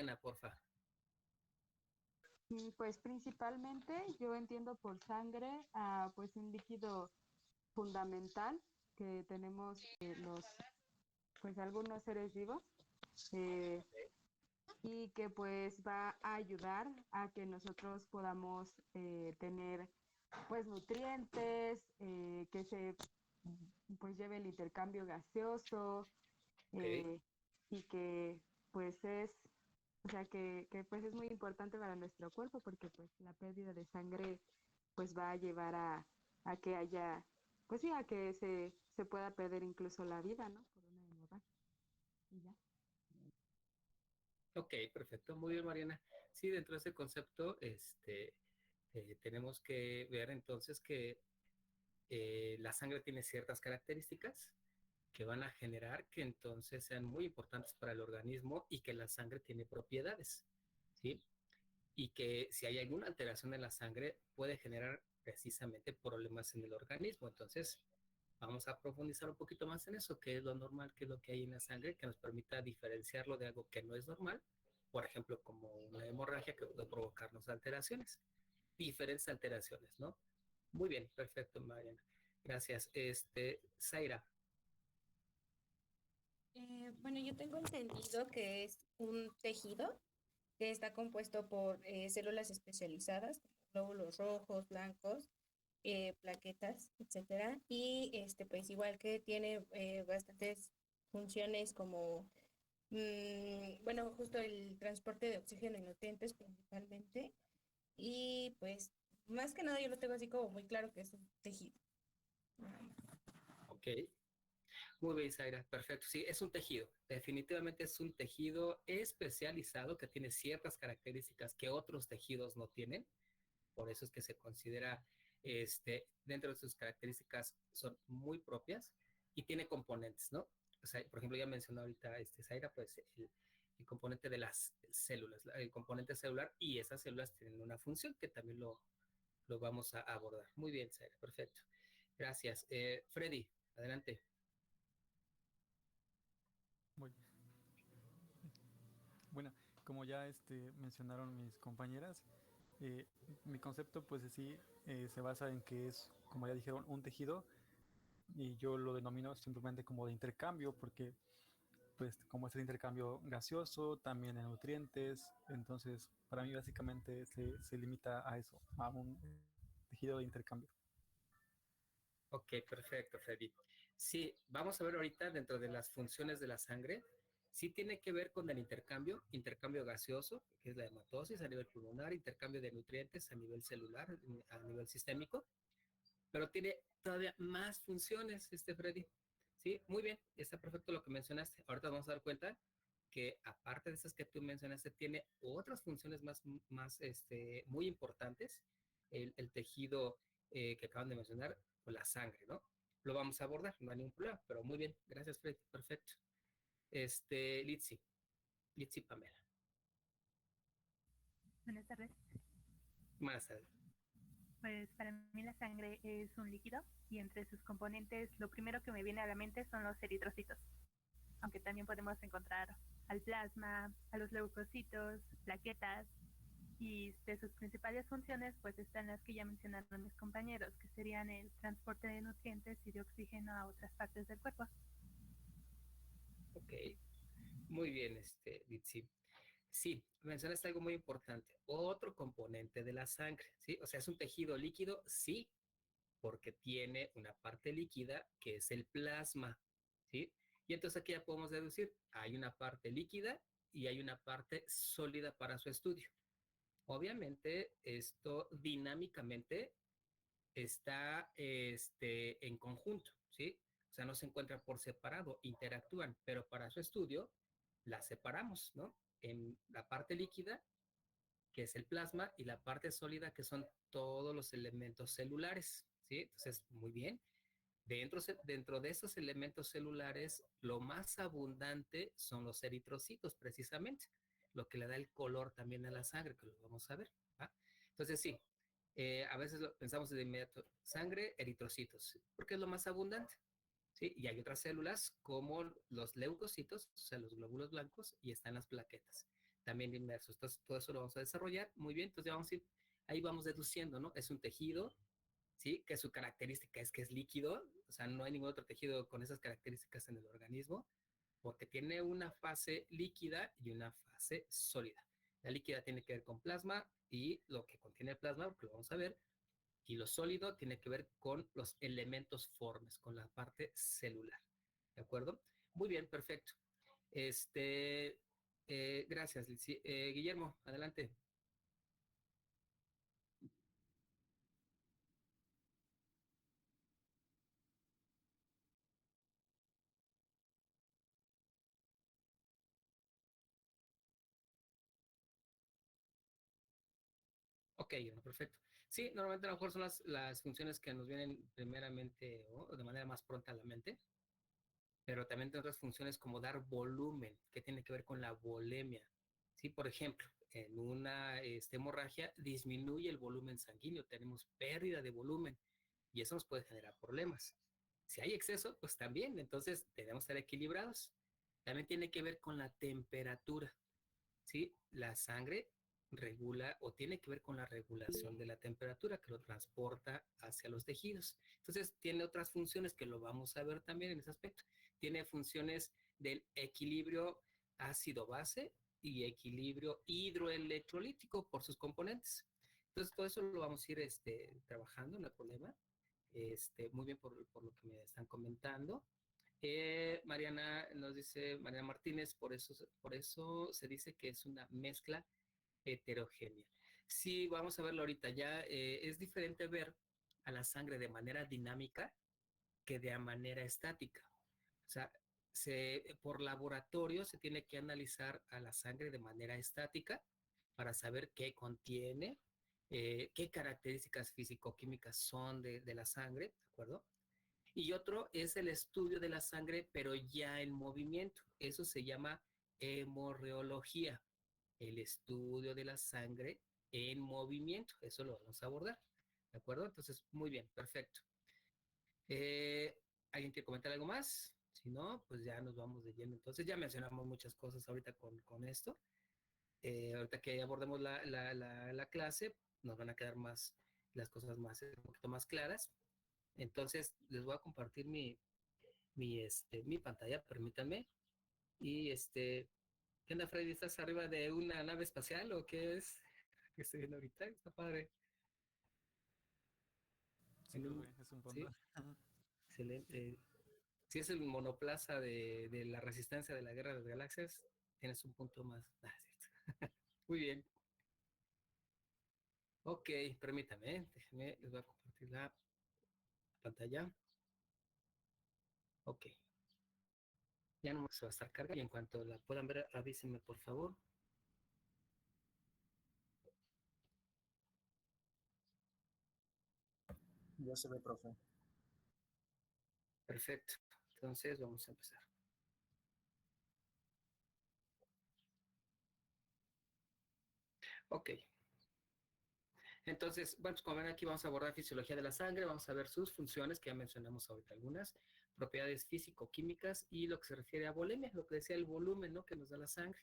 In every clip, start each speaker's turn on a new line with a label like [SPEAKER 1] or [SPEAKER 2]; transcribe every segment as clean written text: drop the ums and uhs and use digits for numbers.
[SPEAKER 1] Mariana, porfa.
[SPEAKER 2] Pues principalmente yo entiendo por sangre pues un líquido fundamental que tenemos pues algunos seres vivos eh, y que pues va a ayudar a que nosotros podamos tener pues nutrientes, que se pues lleve el intercambio gaseoso,
[SPEAKER 1] Ok.
[SPEAKER 2] eh, y que pues o sea, que pues es muy importante para nuestro cuerpo porque pues la pérdida de sangre pues va a llevar a que haya, pues sí, a que se pueda perder incluso la vida, ¿no? Por una hemorragia. Y ya.
[SPEAKER 1] Ok, perfecto. Muy bien, Mariana. Sí, dentro de ese concepto, tenemos que ver entonces que la sangre tiene ciertas características que van a generar que entonces sean muy importantes para el organismo y que la sangre tiene propiedades, ¿sí? Y que si hay alguna alteración en la sangre puede generar precisamente problemas en el organismo. Entonces, vamos a profundizar un poquito más en eso, qué es lo normal, qué es lo que hay en la sangre, que nos permita diferenciarlo de algo que no es normal, por ejemplo, como una hemorragia que puede provocarnos alteraciones, diferentes alteraciones, ¿no? Muy bien, perfecto, Mariana. Gracias. Zaira.
[SPEAKER 3] Bueno, yo tengo entendido que es un tejido que está compuesto por células especializadas, como glóbulos rojos, blancos, plaquetas, etcétera. Y pues igual que tiene bastantes funciones como, bueno, justo el transporte de oxígeno y nutrientes principalmente. Y pues más que nada yo lo tengo así como muy claro que es un tejido.
[SPEAKER 1] Ok. Muy bien, Zaira, perfecto. Sí, es un tejido. Definitivamente es un tejido especializado que tiene ciertas características que otros tejidos no tienen. Por eso es que se considera, dentro de sus características son muy propias y tiene componentes, ¿no? O sea, por ejemplo, ya mencionó ahorita Zaira, pues el componente de las células, el componente celular y esas células tienen una función que también lo vamos a abordar. Muy bien, Zaira, perfecto. Gracias. Freddy, adelante.
[SPEAKER 4] Muy bueno, como ya mencionaron mis compañeras, eh, mi concepto pues sí se basa en que es, como ya dijeron, un tejido y yo lo denomino simplemente como de intercambio porque pues como es el intercambio gaseoso, también de nutrientes, entonces para mí básicamente se limita a eso, a un tejido de intercambio.
[SPEAKER 1] Ok, perfecto, Freddy. Sí, vamos a ver ahorita dentro de las funciones de la sangre. Sí tiene que ver con el intercambio gaseoso, que es la hematosis a nivel pulmonar, intercambio de nutrientes a nivel celular, a nivel sistémico, pero tiene todavía más funciones, Freddy. Sí, muy bien, está perfecto lo que mencionaste. Ahorita vamos a dar cuenta que aparte de esas que tú mencionaste, tiene otras funciones muy importantes, el tejido que acaban de mencionar, pues la sangre, ¿no? Lo vamos a abordar, no hay ningún problema, pero muy bien, gracias, Freddy, perfecto. Litsi, Litsi Pamela.
[SPEAKER 5] Buenas tardes.
[SPEAKER 1] Más tarde.
[SPEAKER 5] Pues para mí la sangre es un líquido y entre sus componentes lo primero que me viene a la mente son los eritrocitos, aunque también podemos encontrar al plasma, a los leucocitos, plaquetas y de sus principales funciones pues están las que ya mencionaron mis compañeros, que serían el transporte de nutrientes y de oxígeno a otras partes del cuerpo.
[SPEAKER 1] Ok, muy bien, Litsi. Sí, mencionaste algo muy importante, otro componente de la sangre, ¿sí? O sea, es un tejido líquido, sí, porque tiene una parte líquida que es el plasma, ¿sí? Y entonces aquí ya podemos deducir, hay una parte líquida y hay una parte sólida para su estudio. Obviamente, esto dinámicamente está en conjunto, ¿sí? O sea, no se encuentran por separado, interactúan, pero para su estudio las separamos, ¿no? En la parte líquida, que es el plasma, y la parte sólida, que son todos los elementos celulares, ¿sí? Entonces, muy bien. Dentro de esos elementos celulares, lo más abundante son los eritrocitos, precisamente, lo que le da el color también a la sangre, que lo vamos a ver. ¿Va? Entonces, sí, a veces pensamos de inmediato, sangre, eritrocitos, porque es lo más abundante. ¿Sí? Y hay otras células como los leucocitos, o sea, los glóbulos blancos, y están las plaquetas. también inmersos. Entonces, todo eso lo vamos a desarrollar. Muy bien, entonces ya vamos a ir, ahí vamos deduciendo, ¿no? Es un tejido, ¿sí? Que su característica es que es líquido, o sea, no hay ningún otro tejido con esas características en el organismo, porque tiene una fase líquida y una fase sólida. La líquida tiene que ver con plasma y lo que contiene el plasma, porque lo vamos a ver, y lo sólido tiene que ver con los elementos formes, con la parte celular. ¿De acuerdo? Muy bien, perfecto. Gracias, Guillermo, adelante. Ok, bueno, perfecto. Sí, normalmente a lo mejor son las funciones que nos vienen primeramente o de manera más pronta a la mente, pero también tiene otras funciones como dar volumen, que tiene que ver con la volemia. ¿Sí? Por ejemplo, en una hemorragia disminuye el volumen sanguíneo, tenemos pérdida de volumen y eso nos puede generar problemas. Si hay exceso, pues también, entonces debemos estar equilibrados. También tiene que ver con la temperatura. ¿Sí? La sangre regula o tiene que ver con la regulación de la temperatura que lo transporta hacia los tejidos. Entonces, tiene otras funciones que lo vamos a ver también en ese aspecto. Tiene funciones del equilibrio ácido-base y equilibrio hidroelectrolítico por sus componentes. Entonces, todo eso lo vamos a ir trabajando, no hay problema. Muy bien por lo que me están comentando. Mariana nos dice, Mariana Martínez, por eso se dice que es una mezcla heterogénea. Sí, vamos a verlo ahorita ya. Es diferente ver a la sangre de manera dinámica que de manera estática. O sea, por laboratorio se tiene que analizar a la sangre de manera estática para saber qué contiene, qué características físico-químicas son de la sangre, ¿de acuerdo? Y otro es el estudio de la sangre, pero ya en movimiento. Eso se llama hemorreología, el estudio de la sangre en movimiento. Eso lo vamos a abordar. ¿De acuerdo? Entonces, muy bien, perfecto. Eh, ¿Alguien quiere comentar algo más? Si no, pues ya nos vamos de lleno. Entonces, ya mencionamos muchas cosas ahorita con esto. Ahorita que abordemos la clase, nos van a quedar más las cosas más, un poquito más claras. Entonces, les voy a compartir mi pantalla, permítanme. Y ¿qué onda, Freddy? ¿Estás arriba de una nave espacial o qué es? Que estoy viendo ahorita, está padre.
[SPEAKER 4] Sí, profe, es un
[SPEAKER 1] Sí,
[SPEAKER 4] fondo.
[SPEAKER 1] excelente. Si es el monoplaza de la resistencia de la Guerra de las Galaxias, tienes un punto más. Ah, cierto. Muy bien. Ok, permítame, déjenme, les voy a compartir la pantalla. Ok, ya no se va a estar cargando y en cuanto la puedan ver, avísenme por favor.
[SPEAKER 6] Ya se ve, profe.
[SPEAKER 1] Perfecto, entonces vamos a empezar. Ok, entonces, bueno, pues como ven aquí vamos a abordar fisiología de la sangre, vamos a ver sus funciones, que ya mencionamos ahorita algunas, propiedades físico-químicas y lo que se refiere a volemia, lo que decía el volumen, ¿no? Que nos da la sangre.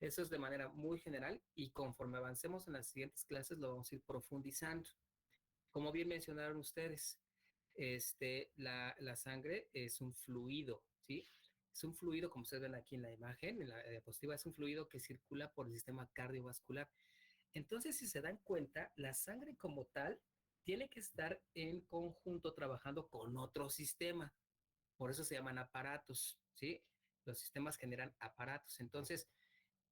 [SPEAKER 1] Eso es de manera muy general y conforme avancemos en las siguientes clases lo vamos a ir profundizando. Como bien mencionaron ustedes, la sangre es un fluido, ¿sí? Es un fluido, como ustedes ven aquí en la imagen, en la diapositiva, es un fluido que circula por el sistema cardiovascular. Entonces, si se dan cuenta, la sangre como tal tiene que estar en conjunto trabajando con otro sistema. Por eso se llaman aparatos, ¿sí? Los sistemas generan aparatos. Entonces,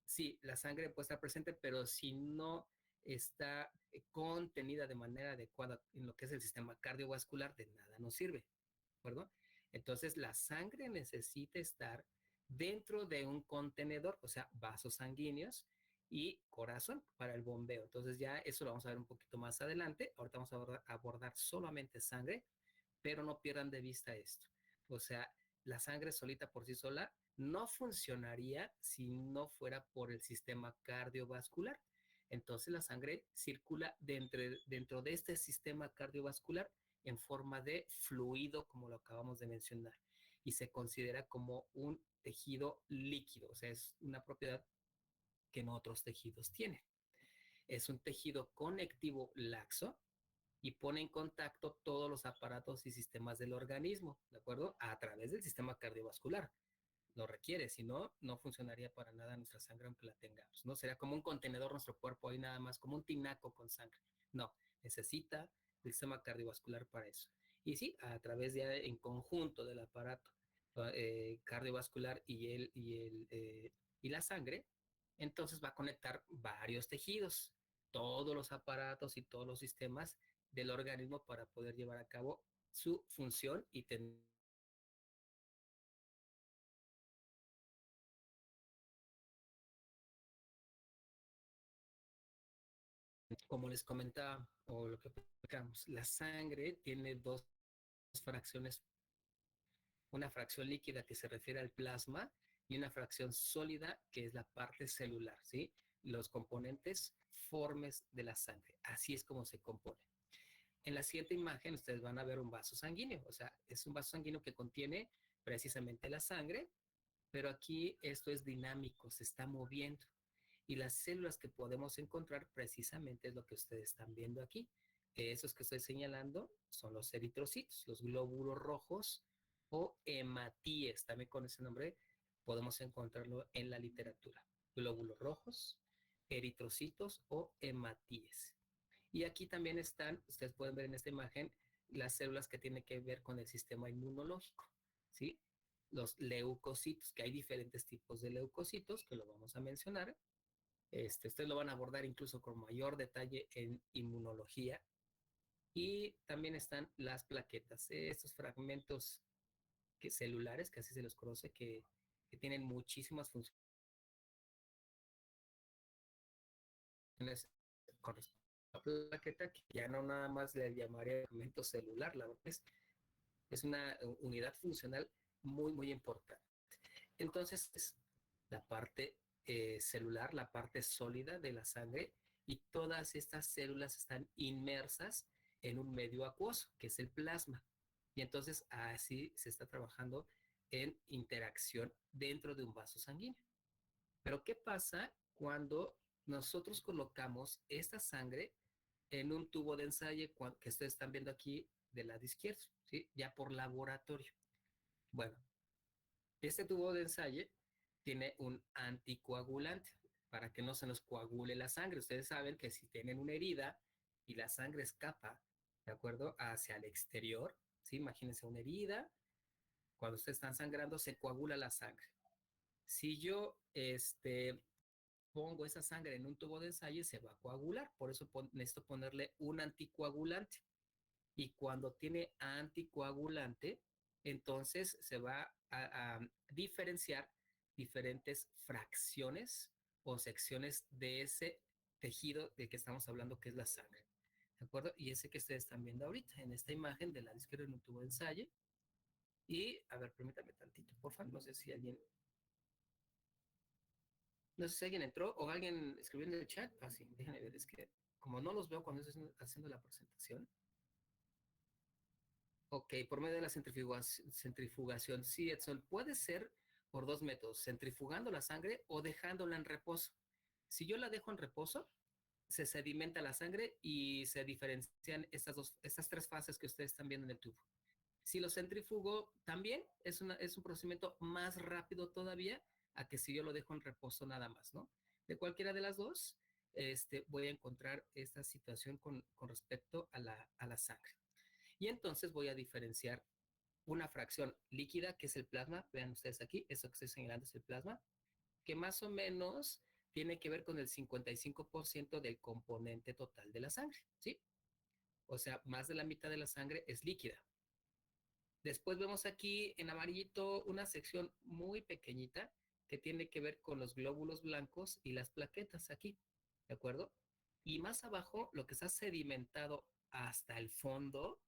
[SPEAKER 1] sí, la sangre puede estar presente, pero si no está contenida de manera adecuada en lo que es el sistema cardiovascular, de nada nos sirve, ¿de acuerdo? Entonces, la sangre necesita estar dentro de un contenedor, o sea, vasos sanguíneos y corazón para el bombeo. Entonces, ya eso lo vamos a ver un poquito más adelante. Ahorita vamos a abordar solamente sangre, pero no pierdan de vista esto. O sea, la sangre solita por sí sola no funcionaría si no fuera por el sistema cardiovascular. Entonces la sangre circula dentro de este sistema cardiovascular en forma de fluido, como lo acabamos de mencionar, y se considera como un tejido líquido, o sea, es una propiedad que en otros tejidos tienen. Es un tejido conectivo laxo y pone en contacto todos los aparatos y sistemas del organismo, ¿de acuerdo? A través del sistema cardiovascular. Lo requiere, si no, no funcionaría para nada nuestra sangre aunque la tengamos, ¿no? Sería como un contenedor nuestro cuerpo ahí nada más, como un tinaco con sangre. No, necesita el sistema cardiovascular para eso. Y sí, a través de, en conjunto del aparato cardiovascular y la sangre, entonces va a conectar varios tejidos, todos los aparatos y todos los sistemas del organismo para poder llevar a cabo su función y tener. Como les comentaba, o lo que platicamos, la sangre tiene dos fracciones, una fracción líquida que se refiere al plasma y una fracción sólida que es la parte celular, ¿sí? Los componentes formes de la sangre. Así es como se compone. En la siguiente imagen ustedes van a ver un vaso sanguíneo, o sea, es un vaso sanguíneo que contiene precisamente la sangre, pero aquí esto es dinámico, se está moviendo. Y las células que podemos encontrar precisamente es lo que ustedes están viendo aquí. Esos que estoy señalando son los eritrocitos, los glóbulos rojos o hematíes. También con ese nombre podemos encontrarlo en la literatura. Glóbulos rojos, eritrocitos o hematíes. Y aquí también están, ustedes pueden ver en esta imagen, las células que tienen que ver con el sistema inmunológico, ¿sí? Los leucocitos, que hay diferentes tipos de leucocitos, que lo vamos a mencionar. Ustedes lo van a abordar incluso con mayor detalle en inmunología. Y también están las plaquetas, estos fragmentos celulares, que así se los conoce, que tienen muchísimas funciones con respecto a la plaqueta, que ya no nada más le llamaría fragmento celular, la verdad es una unidad funcional muy, muy importante. Entonces, es la parte celular, la parte sólida de la sangre, y todas estas células están inmersas en un medio acuoso, que es el plasma. Y entonces así se está trabajando en interacción dentro de un vaso sanguíneo. Pero ¿qué pasa cuando nosotros colocamos esta sangre en un tubo de ensayo que ustedes están viendo aquí del lado izquierdo, ¿sí? Ya por laboratorio? Bueno, este tubo de ensayo tiene un anticoagulante para que no se nos coagule la sangre. Ustedes saben que si tienen una herida y la sangre escapa, ¿de acuerdo? Hacia el exterior, ¿sí? Imagínense una herida, cuando ustedes están sangrando se coagula la sangre. Si yo pongo esa sangre en un tubo de ensayo, se va a coagular, por eso necesito ponerle un anticoagulante. Y cuando tiene anticoagulante, entonces se va a diferenciar diferentes fracciones o secciones de ese tejido del que estamos hablando, que es la sangre. ¿De acuerdo? Y ese que ustedes están viendo ahorita en esta imagen de la izquierda en un tubo de ensayo. Y, a ver, permítame tantito, por favor. No sé si alguien entró o alguien escribió en el chat. Ah, sí, déjenme ver, es que como no los veo cuando estoy haciendo la presentación. Ok, por medio de la centrifugación. Sí, Edson, puede ser por dos métodos, centrifugando la sangre o dejándola en reposo. Si yo la dejo en reposo, se sedimenta la sangre y se diferencian estas tres fases que ustedes están viendo en el tubo. Si lo centrifugo, también es un procedimiento más rápido todavía a que si yo lo dejo en reposo nada más, ¿no? De cualquiera de las dos, voy a encontrar esta situación con respecto a la sangre. Y entonces voy a diferenciar una fracción líquida, que es el plasma. Vean ustedes aquí, eso que estoy señalando es el plasma, que más o menos tiene que ver con el 55% del componente total de la sangre, ¿sí? O sea, más de la mitad de la sangre es líquida. Después vemos aquí en amarillito una sección muy pequeñita que tiene que ver con los glóbulos blancos y las plaquetas aquí, ¿de acuerdo? Y más abajo, lo que está sedimentado hasta el fondo,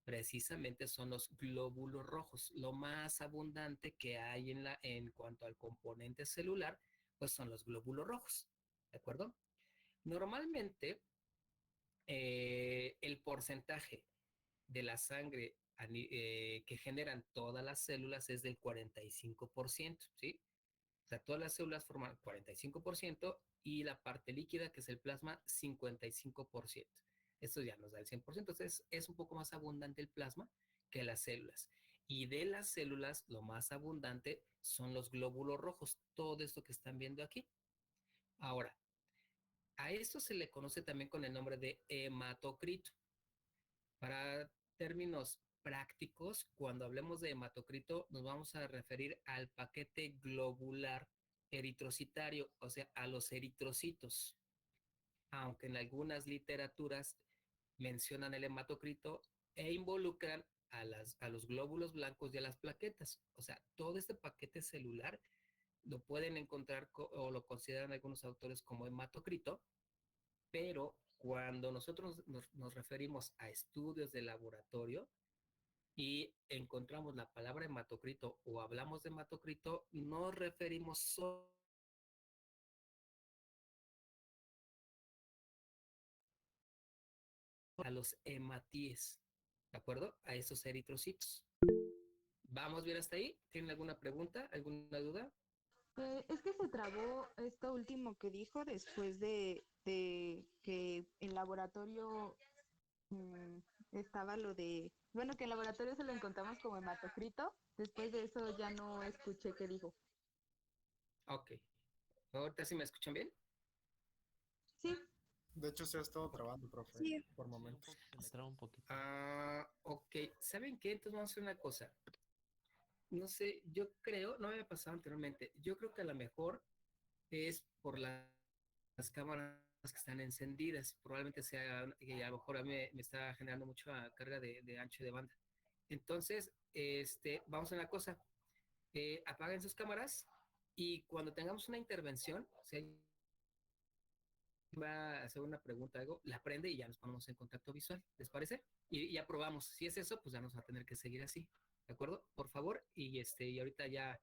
[SPEAKER 1] precisamente son los glóbulos rojos. Lo más abundante que hay en cuanto al componente celular, pues son los glóbulos rojos, ¿de acuerdo? Normalmente, el porcentaje de la sangre que generan todas las células es del 45%, ¿sí? O sea, todas las células forman 45% y la parte líquida, que es el plasma, 55%. Esto ya nos da el 100%. Entonces, es un poco más abundante el plasma que las células. Y de las células, lo más abundante son los glóbulos rojos, todo esto que están viendo aquí. Ahora, a esto se le conoce también con el nombre de hematocrito. Para términos prácticos, cuando hablemos de hematocrito, nos vamos a referir al paquete globular eritrocitario, o sea, a los eritrocitos. Aunque en algunas literaturas mencionan el hematocrito e involucran a los glóbulos blancos y a las plaquetas. O sea, todo este paquete celular lo pueden encontrar o lo consideran algunos autores como hematocrito, pero cuando nosotros nos referimos a estudios de laboratorio y encontramos la palabra hematocrito o hablamos de hematocrito, nos referimos solo a los hematíes, ¿de acuerdo? A esos eritrocitos. ¿Vamos bien hasta ahí? ¿Tienen alguna pregunta, alguna duda?
[SPEAKER 2] Es que se trabó esto último que dijo después de que en laboratorio mm, estaba lo de, bueno, que en laboratorio se lo encontramos como hematocrito. Después de eso ya no escuché qué dijo.
[SPEAKER 1] Ok. ¿Ahorita sí me escuchan bien?
[SPEAKER 2] Sí,
[SPEAKER 6] De hecho, se ha estado trabando, profe,
[SPEAKER 3] Sí,
[SPEAKER 6] por
[SPEAKER 7] Sí,
[SPEAKER 6] momentos.
[SPEAKER 7] se me traba un poquito.
[SPEAKER 1] Ok. ¿Saben qué? Entonces vamos a hacer una cosa. No sé, yo creo, no me había pasado anteriormente, yo creo que a lo mejor es por las cámaras que están encendidas, probablemente sea, y a lo mejor a mí me está generando mucha carga de ancho de banda. Entonces, vamos a una cosa, apaguen sus cámaras y cuando tengamos una intervención, si alguien va a hacer una pregunta o algo, la prende y ya nos ponemos en contacto visual, ¿les parece? Y ya probamos, si es eso, pues ya nos va a tener que seguir así, ¿de acuerdo? Por favor, y ahorita ya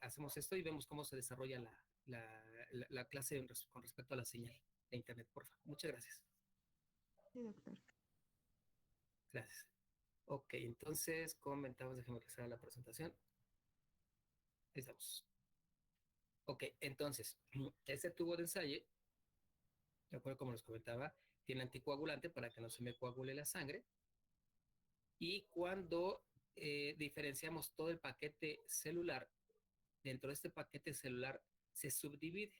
[SPEAKER 1] hacemos esto y vemos cómo se desarrolla la clase con respecto a la señal de internet, por favor. Muchas gracias.
[SPEAKER 2] sí, doctor.
[SPEAKER 1] Gracias. Ok, entonces comentamos, déjame que sea la presentación. Ahí estamos. Ok, entonces, este tubo de ensayo, de acuerdo como les comentaba, tiene anticoagulante para que no se me coagule la sangre. Y cuando diferenciamos todo el paquete celular, dentro de este paquete celular se subdivide.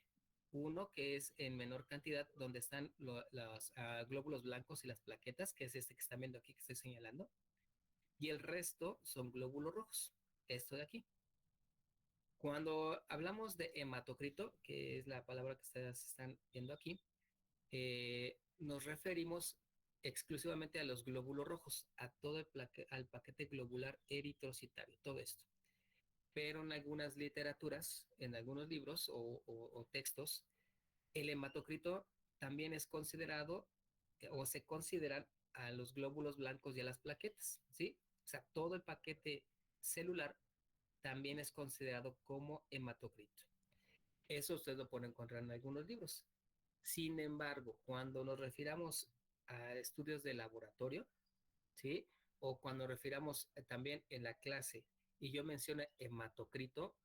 [SPEAKER 1] Uno que es en menor cantidad, donde están los glóbulos blancos y las plaquetas, que es este que están viendo aquí que estoy señalando. Y el resto son glóbulos rojos, esto de aquí. Cuando hablamos de hematocrito, que es la palabra que ustedes están viendo aquí, nos referimos exclusivamente a los glóbulos rojos, a todo al paquete globular eritrocitario, todo esto. Pero en algunas literaturas, en algunos libros o textos, el hematocrito también es considerado o se consideran a los glóbulos blancos y a las plaquetas, ¿sí? O sea, todo el paquete celular también es considerado como hematocrito. Eso usted lo puede encontrar en algunos libros. Sin embargo, cuando nos refiramos a estudios de laboratorio, ¿sí? O cuando refiramos también en la clase y yo menciono hematocrito,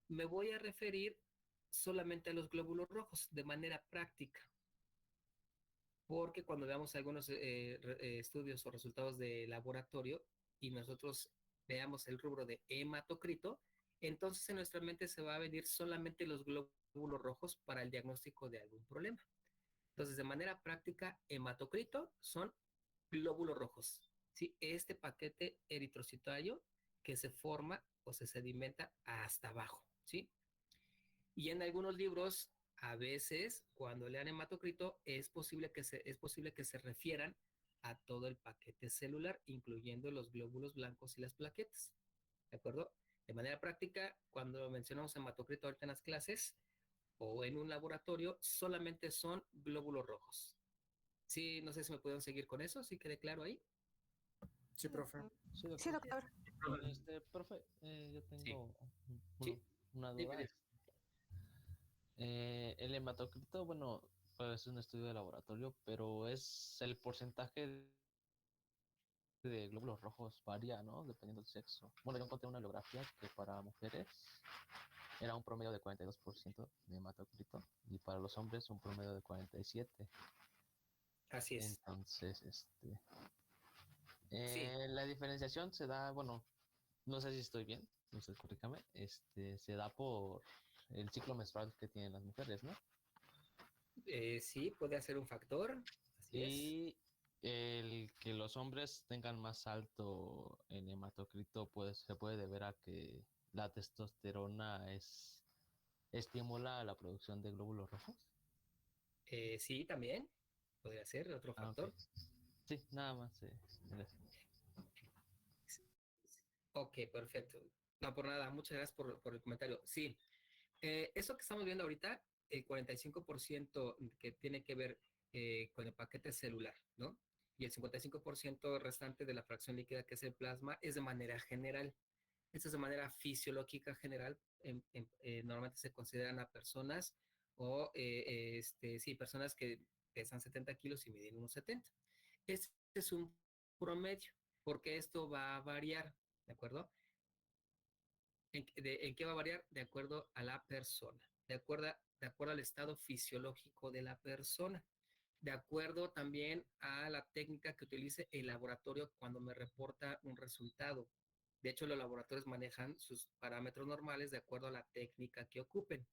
[SPEAKER 1] me voy a referir solamente a los glóbulos rojos de manera práctica, porque cuando veamos algunos estudios o resultados de laboratorio y nosotros veamos el rubro de hematocrito, entonces en nuestra mente se va a venir solamente los glóbulos rojos para el diagnóstico de algún problema. Entonces, de manera práctica, hematocrito son glóbulos rojos, ¿sí? Este paquete eritrocitario que se forma o se sedimenta hasta abajo, ¿sí? Y en algunos libros, a veces, cuando lean hematocrito, es posible que se refieran a todo el paquete celular, incluyendo los glóbulos blancos y las plaquetas, ¿de acuerdo? De manera práctica, cuando mencionamos hematocrito ahorita en las clases o en un laboratorio, solamente son glóbulos rojos. Sí, no sé si me pueden seguir con eso, ¿sí quede claro ahí?
[SPEAKER 6] Sí, profe.
[SPEAKER 7] Sí,
[SPEAKER 3] sí,
[SPEAKER 7] doctor.
[SPEAKER 3] doctor.
[SPEAKER 7] Profe, yo
[SPEAKER 1] Sí,
[SPEAKER 7] tengo
[SPEAKER 1] sí,
[SPEAKER 7] una
[SPEAKER 1] dime,
[SPEAKER 7] duda.
[SPEAKER 1] dime.
[SPEAKER 7] El hematocrito, bueno, pues es un estudio de laboratorio, pero es el porcentaje de glóbulos rojos varía, ¿no? Dependiendo del sexo. Bueno, yo encontré una bibliografía que para mujeres era un promedio de 42% de hematocrito y para los hombres un promedio de 47%.
[SPEAKER 1] Así es.
[SPEAKER 7] Entonces,
[SPEAKER 1] Sí,
[SPEAKER 7] la diferenciación se da, bueno, no sé si estoy bien, no sé, corríjame, se da por el ciclo menstrual que tienen las mujeres, ¿no?
[SPEAKER 1] sí, puede ser un factor. Así es.
[SPEAKER 7] Y el que los hombres tengan más alto en hematocrito se puede deber a que la testosterona estimula la producción de glóbulos rojos.
[SPEAKER 1] Sí, también podría ser otro
[SPEAKER 7] Ah, ok.
[SPEAKER 1] factor.
[SPEAKER 7] Sí, nada más. Era eso.
[SPEAKER 1] Ok, perfecto. No, por nada, muchas gracias por el comentario. Sí, eso que estamos viendo ahorita, el 45% que tiene que ver con el paquete celular, ¿no? Y el 55% restante de la fracción líquida, que es el plasma, es de manera general. Esto es de manera fisiológica general. Normalmente se consideran a personas o, sí, personas que pesan 70 kilos y miden unos 70. Este es un promedio, porque esto va a variar, ¿de acuerdo? ¿En qué va a variar? De acuerdo a la persona, de acuerdo al estado fisiológico de la persona, de acuerdo también a la técnica que utilice el laboratorio cuando me reporta un resultado. De hecho, los laboratorios manejan sus parámetros normales de acuerdo a la técnica que ocupen.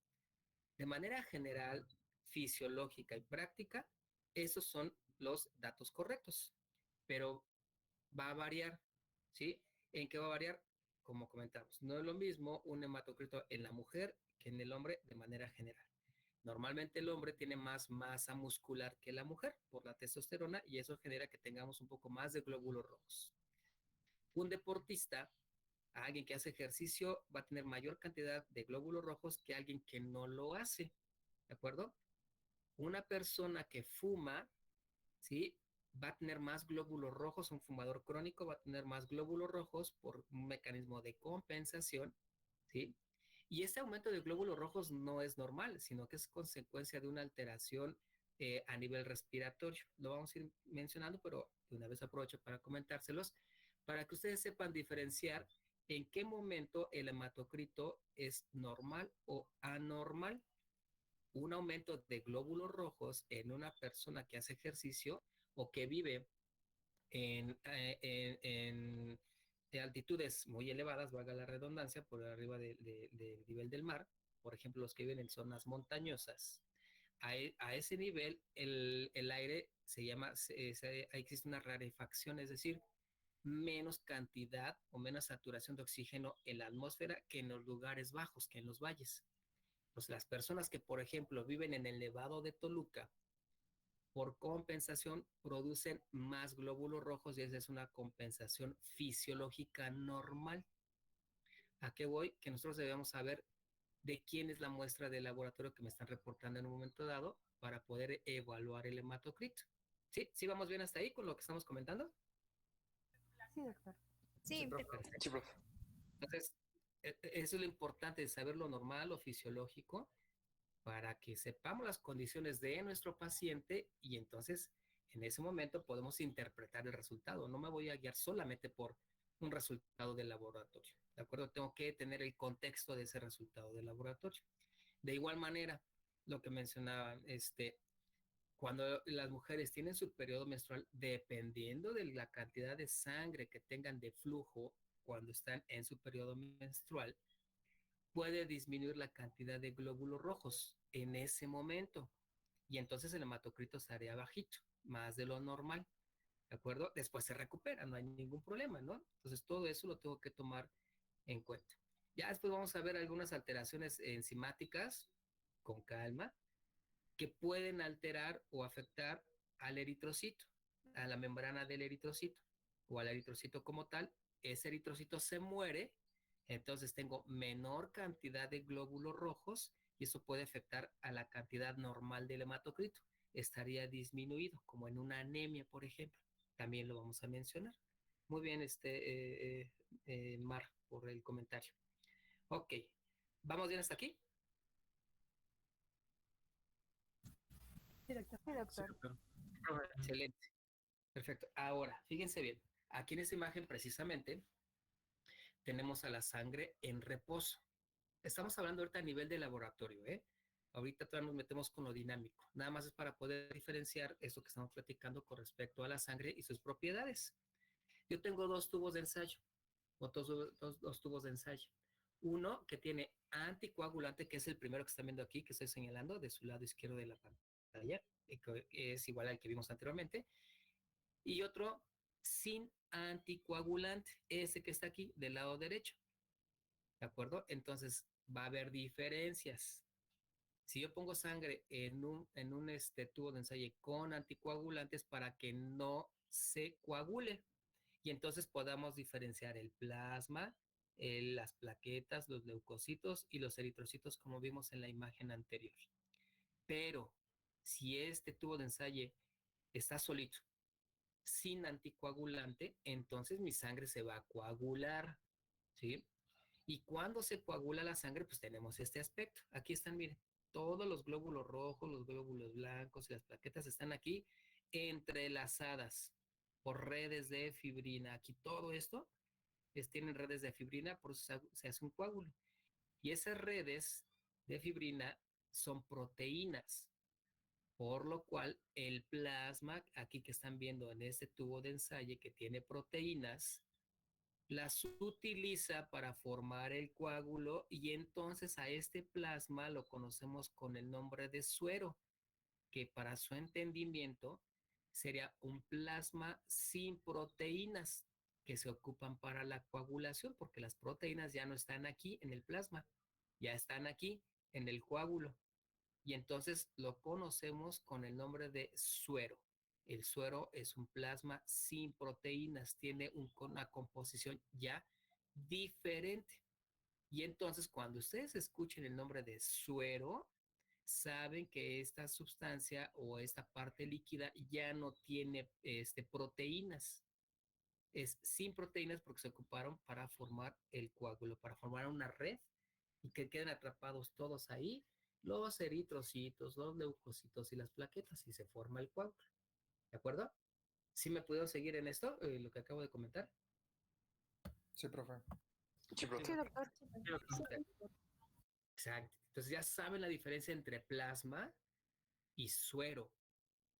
[SPEAKER 1] De manera general, fisiológica y práctica, esos son los datos correctos, pero va a variar, ¿sí? ¿En qué va a variar? Como comentamos, no es lo mismo un hematocrito en la mujer que en el hombre de manera general. Normalmente el hombre tiene más masa muscular que la mujer por la testosterona y eso genera que tengamos un poco más de glóbulos rojos. Un deportista, alguien que hace ejercicio, va a tener mayor cantidad de glóbulos rojos que alguien que no lo hace, ¿de acuerdo? Una persona que fuma, ¿sí? Va a tener más glóbulos rojos, un fumador crónico va a tener más glóbulos rojos por un mecanismo de compensación, ¿sí? Y este aumento de glóbulos rojos no es normal, sino que es consecuencia de una alteración a nivel respiratorio. Lo vamos a ir mencionando, pero de una vez aprovecho para comentárselos, para que ustedes sepan diferenciar en qué momento el hematocrito es normal o anormal. Un aumento de glóbulos rojos en una persona que hace ejercicio o que vive en altitudes muy elevadas, valga la redundancia, por arriba del nivel del mar, por ejemplo, los que viven en zonas montañosas, a ese nivel el aire existe una rarefacción, es decir, menos cantidad o menos saturación de oxígeno en la atmósfera que en los lugares bajos, que en los valles. Pues las personas que, por ejemplo, viven en el Nevado de Toluca, por compensación producen más glóbulos rojos y esa es una compensación fisiológica normal. ¿A qué voy? Que nosotros debemos saber de quién es la muestra de laboratorio que me están reportando en un momento dado para poder evaluar el hematocrito. ¿Sí? ¿Sí vamos bien hasta ahí con lo que estamos comentando?
[SPEAKER 2] Sí, doctor.
[SPEAKER 3] Sí,
[SPEAKER 6] profe.
[SPEAKER 1] Perfecto.
[SPEAKER 6] Sí, profe.
[SPEAKER 1] Entonces, eso es lo importante, saber lo normal, lo fisiológico, para que sepamos las condiciones de nuestro paciente y entonces en ese momento podemos interpretar el resultado. No me voy a guiar solamente por un resultado del laboratorio, ¿de acuerdo? Tengo que tener el contexto de ese resultado del laboratorio. De igual manera, lo que mencionaban, cuando las mujeres tienen su periodo menstrual, dependiendo de la cantidad de sangre que tengan de flujo cuando están en su periodo menstrual, puede disminuir la cantidad de glóbulos rojos en ese momento. Y entonces el hematocrito estaría bajito, más de lo normal, ¿de acuerdo? Después se recupera, no hay ningún problema, ¿no? Entonces todo eso lo tengo que tomar en cuenta. Ya después vamos a ver algunas alteraciones enzimáticas con calma que pueden alterar o afectar al eritrocito, a la membrana del eritrocito o al eritrocito como tal. Ese eritrocito se muere, entonces tengo menor cantidad de glóbulos rojos y eso puede afectar a la cantidad normal del hematocrito. Estaría disminuido, como en una anemia, por ejemplo. También lo vamos a mencionar. Muy bien, Mar, por el comentario. Ok, ¿vamos bien hasta aquí?
[SPEAKER 5] Sí, doctor.
[SPEAKER 2] Sí,
[SPEAKER 4] Sí,
[SPEAKER 2] doctor.
[SPEAKER 4] doctor.
[SPEAKER 1] Excelente. Perfecto. Ahora, fíjense bien. Aquí en esta imagen precisamente tenemos a la sangre en reposo. estamos hablando ahorita a nivel de laboratorio, ¿eh? Ahorita todavía nos metemos con lo dinámico. Nada más es para poder diferenciar eso que estamos platicando con respecto a la sangre y sus propiedades. Yo tengo dos tubos de ensayo, o dos tubos de ensayo. Uno que tiene anticoagulante, que es el primero que están viendo aquí, que estoy señalando de su lado izquierdo de la pantalla, que es igual al que vimos anteriormente. Y otro sin anticoagulante, ese que está aquí del lado derecho. ¿De acuerdo? Entonces va a haber diferencias. Si yo pongo sangre en un tubo de ensayo con anticoagulantes para que no se coagule y entonces podamos diferenciar el plasma, las plaquetas, los leucocitos y los eritrocitos como vimos en la imagen anterior. Pero si este tubo de ensayo está solito, sin anticoagulante, entonces mi sangre se va a coagular, ¿sí? Y cuando se coagula la sangre, pues tenemos este aspecto. Aquí están, miren, todos los glóbulos rojos, los glóbulos blancos y las plaquetas están aquí entrelazadas por redes de fibrina. Aquí todo esto tienen redes de fibrina, por eso se hace un coágulo. Y esas redes de fibrina son proteínas, por lo cual el plasma, aquí que están viendo en este tubo de ensayo que tiene proteínas, las utiliza para formar el coágulo y entonces a este plasma lo conocemos con el nombre de suero, que para su entendimiento sería un plasma sin proteínas que se ocupan para la coagulación, porque las proteínas ya no están aquí en el plasma, ya están aquí en el coágulo. Y entonces lo conocemos con el nombre de suero. El suero es un plasma sin proteínas, tiene una composición ya diferente. Y entonces cuando ustedes escuchen el nombre de suero, saben que esta sustancia o esta parte líquida ya no tiene proteínas. Es sin proteínas porque se ocuparon para formar el coágulo, para formar una red y que queden atrapados todos ahí, los eritrocitos, los leucocitos y las plaquetas y se forma el coágulo. ¿De acuerdo? ¿Sí me puedo seguir en esto, lo que acabo de comentar?
[SPEAKER 6] Sí, profe.
[SPEAKER 2] Sí, doctor.
[SPEAKER 1] Exacto. Entonces ya saben la diferencia entre plasma y suero.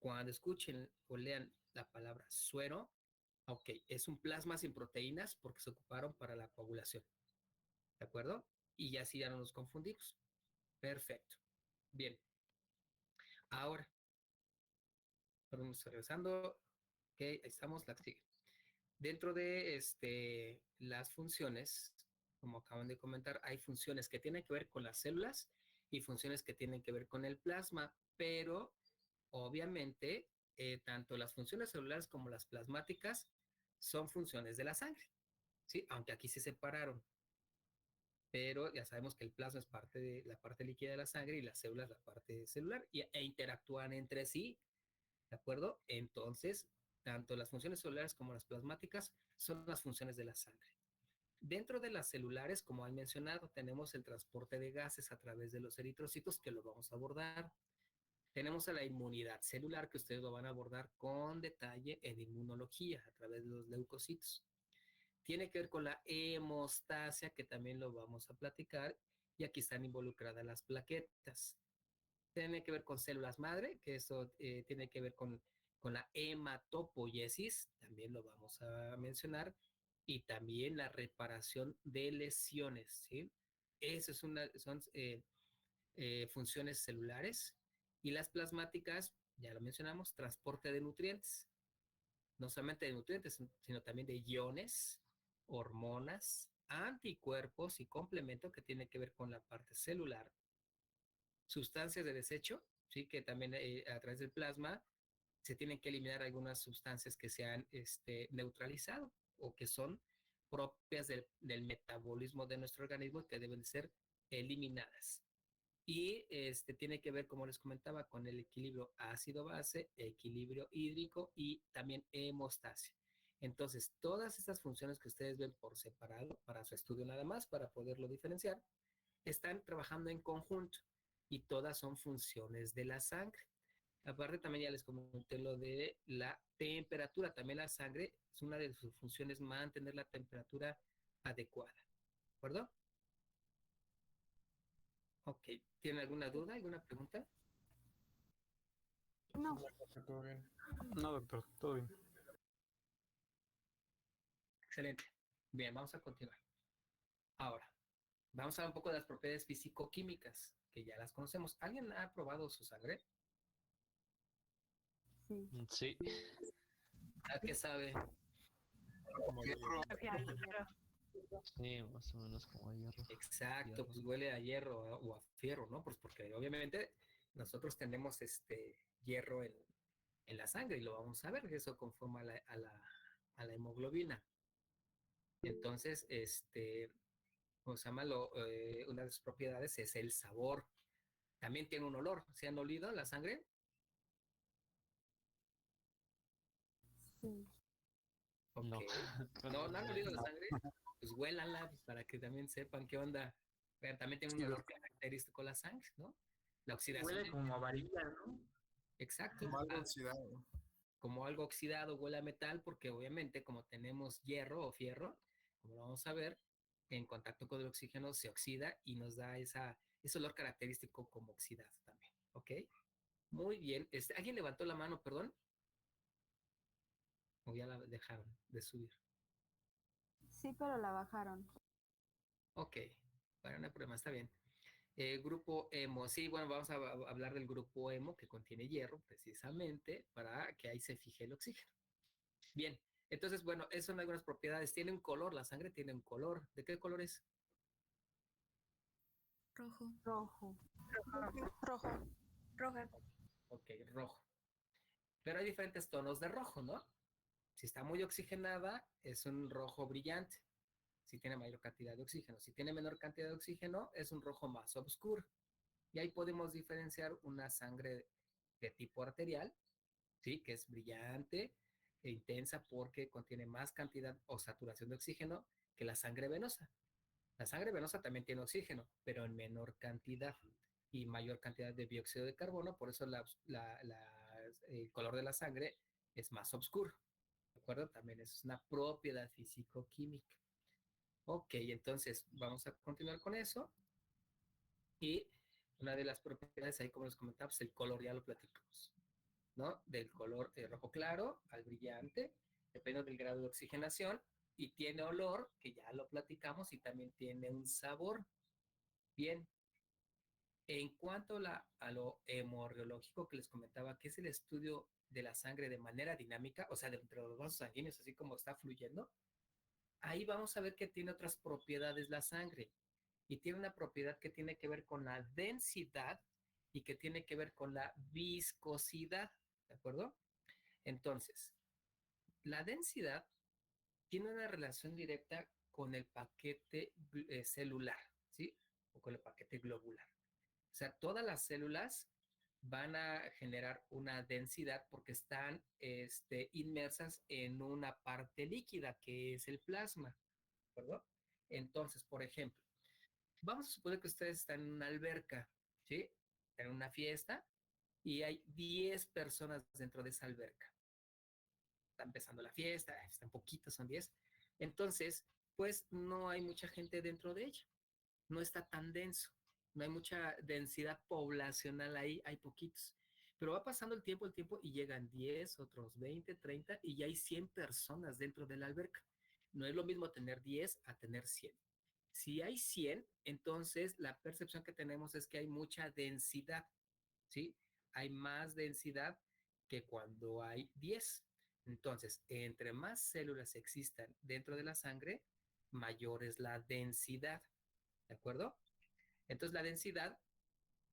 [SPEAKER 1] Cuando escuchen o lean la palabra suero, ok, es un plasma sin proteínas porque se ocuparon para la coagulación. ¿De acuerdo? Y ya así ya no nos confundimos. Perfecto. Bien. Ahora, vamos regresando. Ok, ahí estamos, la que sigue. Dentro de las funciones, como acaban de comentar, hay funciones que tienen que ver con las células y funciones que tienen que ver con el plasma, pero obviamente tanto las funciones celulares como las plasmáticas son funciones de la sangre, ¿sí? Aunque aquí se separaron, pero ya sabemos que el plasma es parte de la parte líquida de la sangre y las células la parte celular e interactúan entre sí, ¿de acuerdo? Entonces, tanto las funciones celulares como las plasmáticas son las funciones de la sangre. Dentro de las celulares, como han mencionado, tenemos el transporte de gases a través de los eritrocitos, que lo vamos a abordar. Tenemos a la inmunidad celular, que ustedes lo van a abordar con detalle en inmunología, a través de los leucocitos. Tiene que ver con la hemostasia, que también lo vamos a platicar, y aquí están involucradas las plaquetas. Tiene que ver con células madre, que eso tiene que ver con la hematopoiesis, también lo vamos a mencionar, y también la reparación de lesiones, ¿sí? Esas son funciones celulares. Y las plasmáticas, ya lo mencionamos, transporte de nutrientes. No solamente de nutrientes, sino también de iones, hormonas, anticuerpos y complemento que tiene que ver con la parte celular. Sustancias de desecho, ¿sí? Que también a través del plasma se tienen que eliminar algunas sustancias que se han neutralizado o que son propias del metabolismo de nuestro organismo y que deben ser eliminadas. Y tiene que ver, como les comentaba, con el equilibrio ácido-base, equilibrio hídrico y también hemostasia. Entonces, todas estas funciones que ustedes ven por separado, para su estudio nada más, para poderlo diferenciar, están trabajando en conjunto y todas son funciones de la sangre. Aparte, también ya les comenté lo de la temperatura. También la sangre es una de sus funciones mantener la temperatura adecuada. ¿De acuerdo? Ok, ¿tiene alguna duda, alguna pregunta?
[SPEAKER 2] No,
[SPEAKER 6] Todo bien.
[SPEAKER 4] No, doctor, todo bien.
[SPEAKER 1] Excelente. Bien, vamos a continuar. Ahora, vamos a hablar un poco de las propiedades físico-químicas, que ya las conocemos. ¿Alguien ha probado su sangre?
[SPEAKER 2] sí.
[SPEAKER 7] Sí,
[SPEAKER 1] ¿A qué sabe?
[SPEAKER 6] Como de-
[SPEAKER 5] Prefiero el hierro.
[SPEAKER 7] sí, más o menos como hierro.
[SPEAKER 1] Exacto, pues huele a hierro o a fierro, ¿no? Pues porque obviamente nosotros tenemos hierro en la sangre y lo vamos a ver, que eso conforma a la hemoglobina. Entonces, ¿cómo se llama? Una de sus propiedades es el sabor. También tiene un olor. ¿Se han olido la sangre?
[SPEAKER 2] Sí.
[SPEAKER 1] Ok.
[SPEAKER 7] No.
[SPEAKER 1] No, no han olido la sangre. Pues huélanla pues, para que también sepan qué onda. Pero también tiene un
[SPEAKER 6] Sí,
[SPEAKER 1] olor característico la sangre, ¿no? La oxidación.
[SPEAKER 8] Huele como a varilla, ¿no?
[SPEAKER 1] Exacto.
[SPEAKER 6] como algo oxidado.
[SPEAKER 1] Como algo oxidado, huele a metal, porque obviamente como tenemos hierro o fierro, como lo vamos a ver, en contacto con el oxígeno se oxida y nos da ese olor característico como oxidado también, ¿ok? Muy bien. ¿Alguien levantó la mano, perdón? ¿O ya la dejaron de subir?
[SPEAKER 2] Sí, pero la bajaron.
[SPEAKER 1] Ok, bueno, no hay problema, está bien. Grupo hemo, sí, bueno, vamos a hablar del grupo hemo que contiene hierro precisamente para que ahí se fije el oxígeno. Bien, entonces, bueno, esas son algunas propiedades. Tiene un color, la sangre tiene un color. ¿De qué color es?
[SPEAKER 3] Rojo.
[SPEAKER 2] Rojo.
[SPEAKER 3] Rojo. Roja.
[SPEAKER 1] Ok, rojo. Pero hay diferentes tonos de rojo, ¿no? Si está muy oxigenada, es un rojo brillante. Si tiene mayor cantidad de oxígeno. Si tiene menor cantidad de oxígeno, es un rojo más oscuro. Y ahí podemos diferenciar una sangre de tipo arterial, ¿sí? Que es brillante e intensa porque contiene más cantidad o saturación de oxígeno que la sangre venosa. La sangre venosa también tiene oxígeno, pero en menor cantidad y mayor cantidad de dióxido de carbono, por eso el color de la sangre es más oscuro. ¿De acuerdo? También es una propiedad físico-química. Ok, entonces vamos a continuar con eso. Y una de las propiedades, ahí como les comentaba, pues el color ya lo platicamos, ¿no? Del color rojo claro al brillante, depende del grado de oxigenación, y tiene olor, que ya lo platicamos, y también tiene un sabor. Bien, en cuanto a lo hemorreológico que les comentaba, que es el estudio de la sangre de manera dinámica, o sea, dentro de los vasos sanguíneos, así como está fluyendo, ahí vamos a ver que tiene otras propiedades la sangre. Y tiene una propiedad que tiene que ver con la densidad y que tiene que ver con la viscosidad, ¿de acuerdo? Entonces, la densidad tiene una relación directa con el paquete celular, ¿sí? O con el paquete globular. O sea, todas las células van a generar una densidad porque están inmersas en una parte líquida que es el plasma, ¿de acuerdo? Entonces, por ejemplo, vamos a suponer que ustedes están en una alberca, ¿sí? En una fiesta y hay 10 personas dentro de esa alberca. Está empezando la fiesta, están poquitos, son 10. Entonces, pues no hay mucha gente dentro de ella. No está tan denso. No hay mucha densidad poblacional ahí, hay poquitos. Pero va pasando el tiempo y llegan 10, otros 20, 30 y ya hay 100 personas dentro de la alberca. No es lo mismo tener 10 a tener 100. Si hay 100, entonces la percepción que tenemos es que hay mucha densidad, ¿sí? Hay más densidad que cuando hay 10. Entonces, entre más células existan dentro de la sangre, mayor es la densidad, ¿de acuerdo? Entonces, la densidad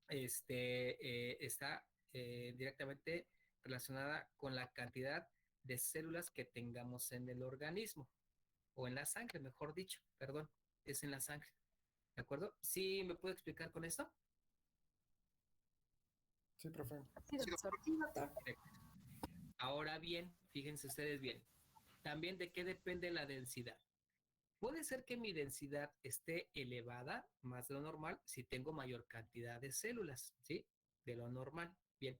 [SPEAKER 1] está directamente relacionada con la cantidad de células que tengamos en el organismo, o en la sangre, mejor dicho, perdón, es en la sangre. ¿De acuerdo? ¿Sí me puedo explicar con esto?
[SPEAKER 6] Sí, profe.
[SPEAKER 2] Sí, doctor.
[SPEAKER 1] Perfecto. Ahora bien, fíjense ustedes bien, también de qué depende la densidad. Puede ser que mi densidad esté elevada, más de lo normal, si tengo mayor cantidad de células, ¿sí? De lo normal. Bien.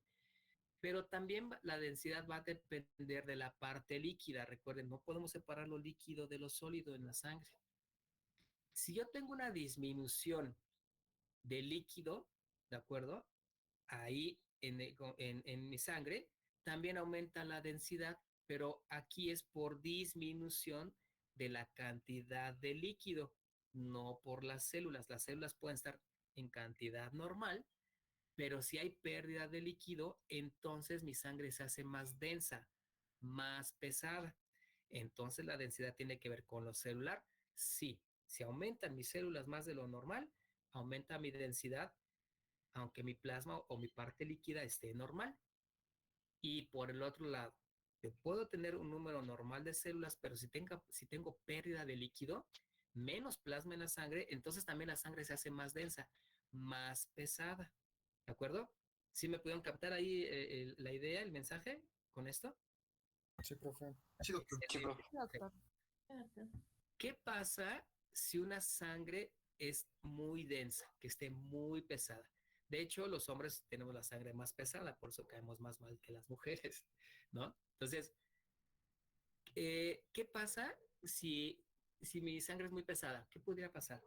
[SPEAKER 1] Pero también la densidad va a depender de la parte líquida. Recuerden, no podemos separar lo líquido de lo sólido en la sangre. Si yo tengo una disminución de líquido, ¿de acuerdo? Ahí en mi sangre, también aumenta la densidad, pero aquí es por disminución de la cantidad de líquido, no por las células. Las células pueden estar en cantidad normal, pero si hay pérdida de líquido, entonces mi sangre se hace más densa, más pesada. Entonces la densidad tiene que ver con lo celular. Sí, si aumentan mis células más de lo normal, aumenta mi densidad, aunque mi plasma o mi parte líquida esté normal. Y por el otro lado, yo puedo tener un número normal de células, pero si tengo pérdida de líquido, menos plasma en la sangre, entonces también la sangre se hace más densa, más pesada. ¿De acuerdo? ¿Sí me pudieron captar ahí la idea, el mensaje con esto?
[SPEAKER 6] Sí, profe.
[SPEAKER 8] Sí, doctor. Sí,
[SPEAKER 1] Excelente.
[SPEAKER 8] profe.
[SPEAKER 2] Sí, doctor.
[SPEAKER 1] ¿Qué pasa si una sangre es muy densa, que esté muy pesada? De hecho, los hombres tenemos la sangre más pesada, por eso caemos más mal que las mujeres, ¿no? Entonces, ¿qué pasa si mi sangre es muy pesada? ¿Qué podría pasar?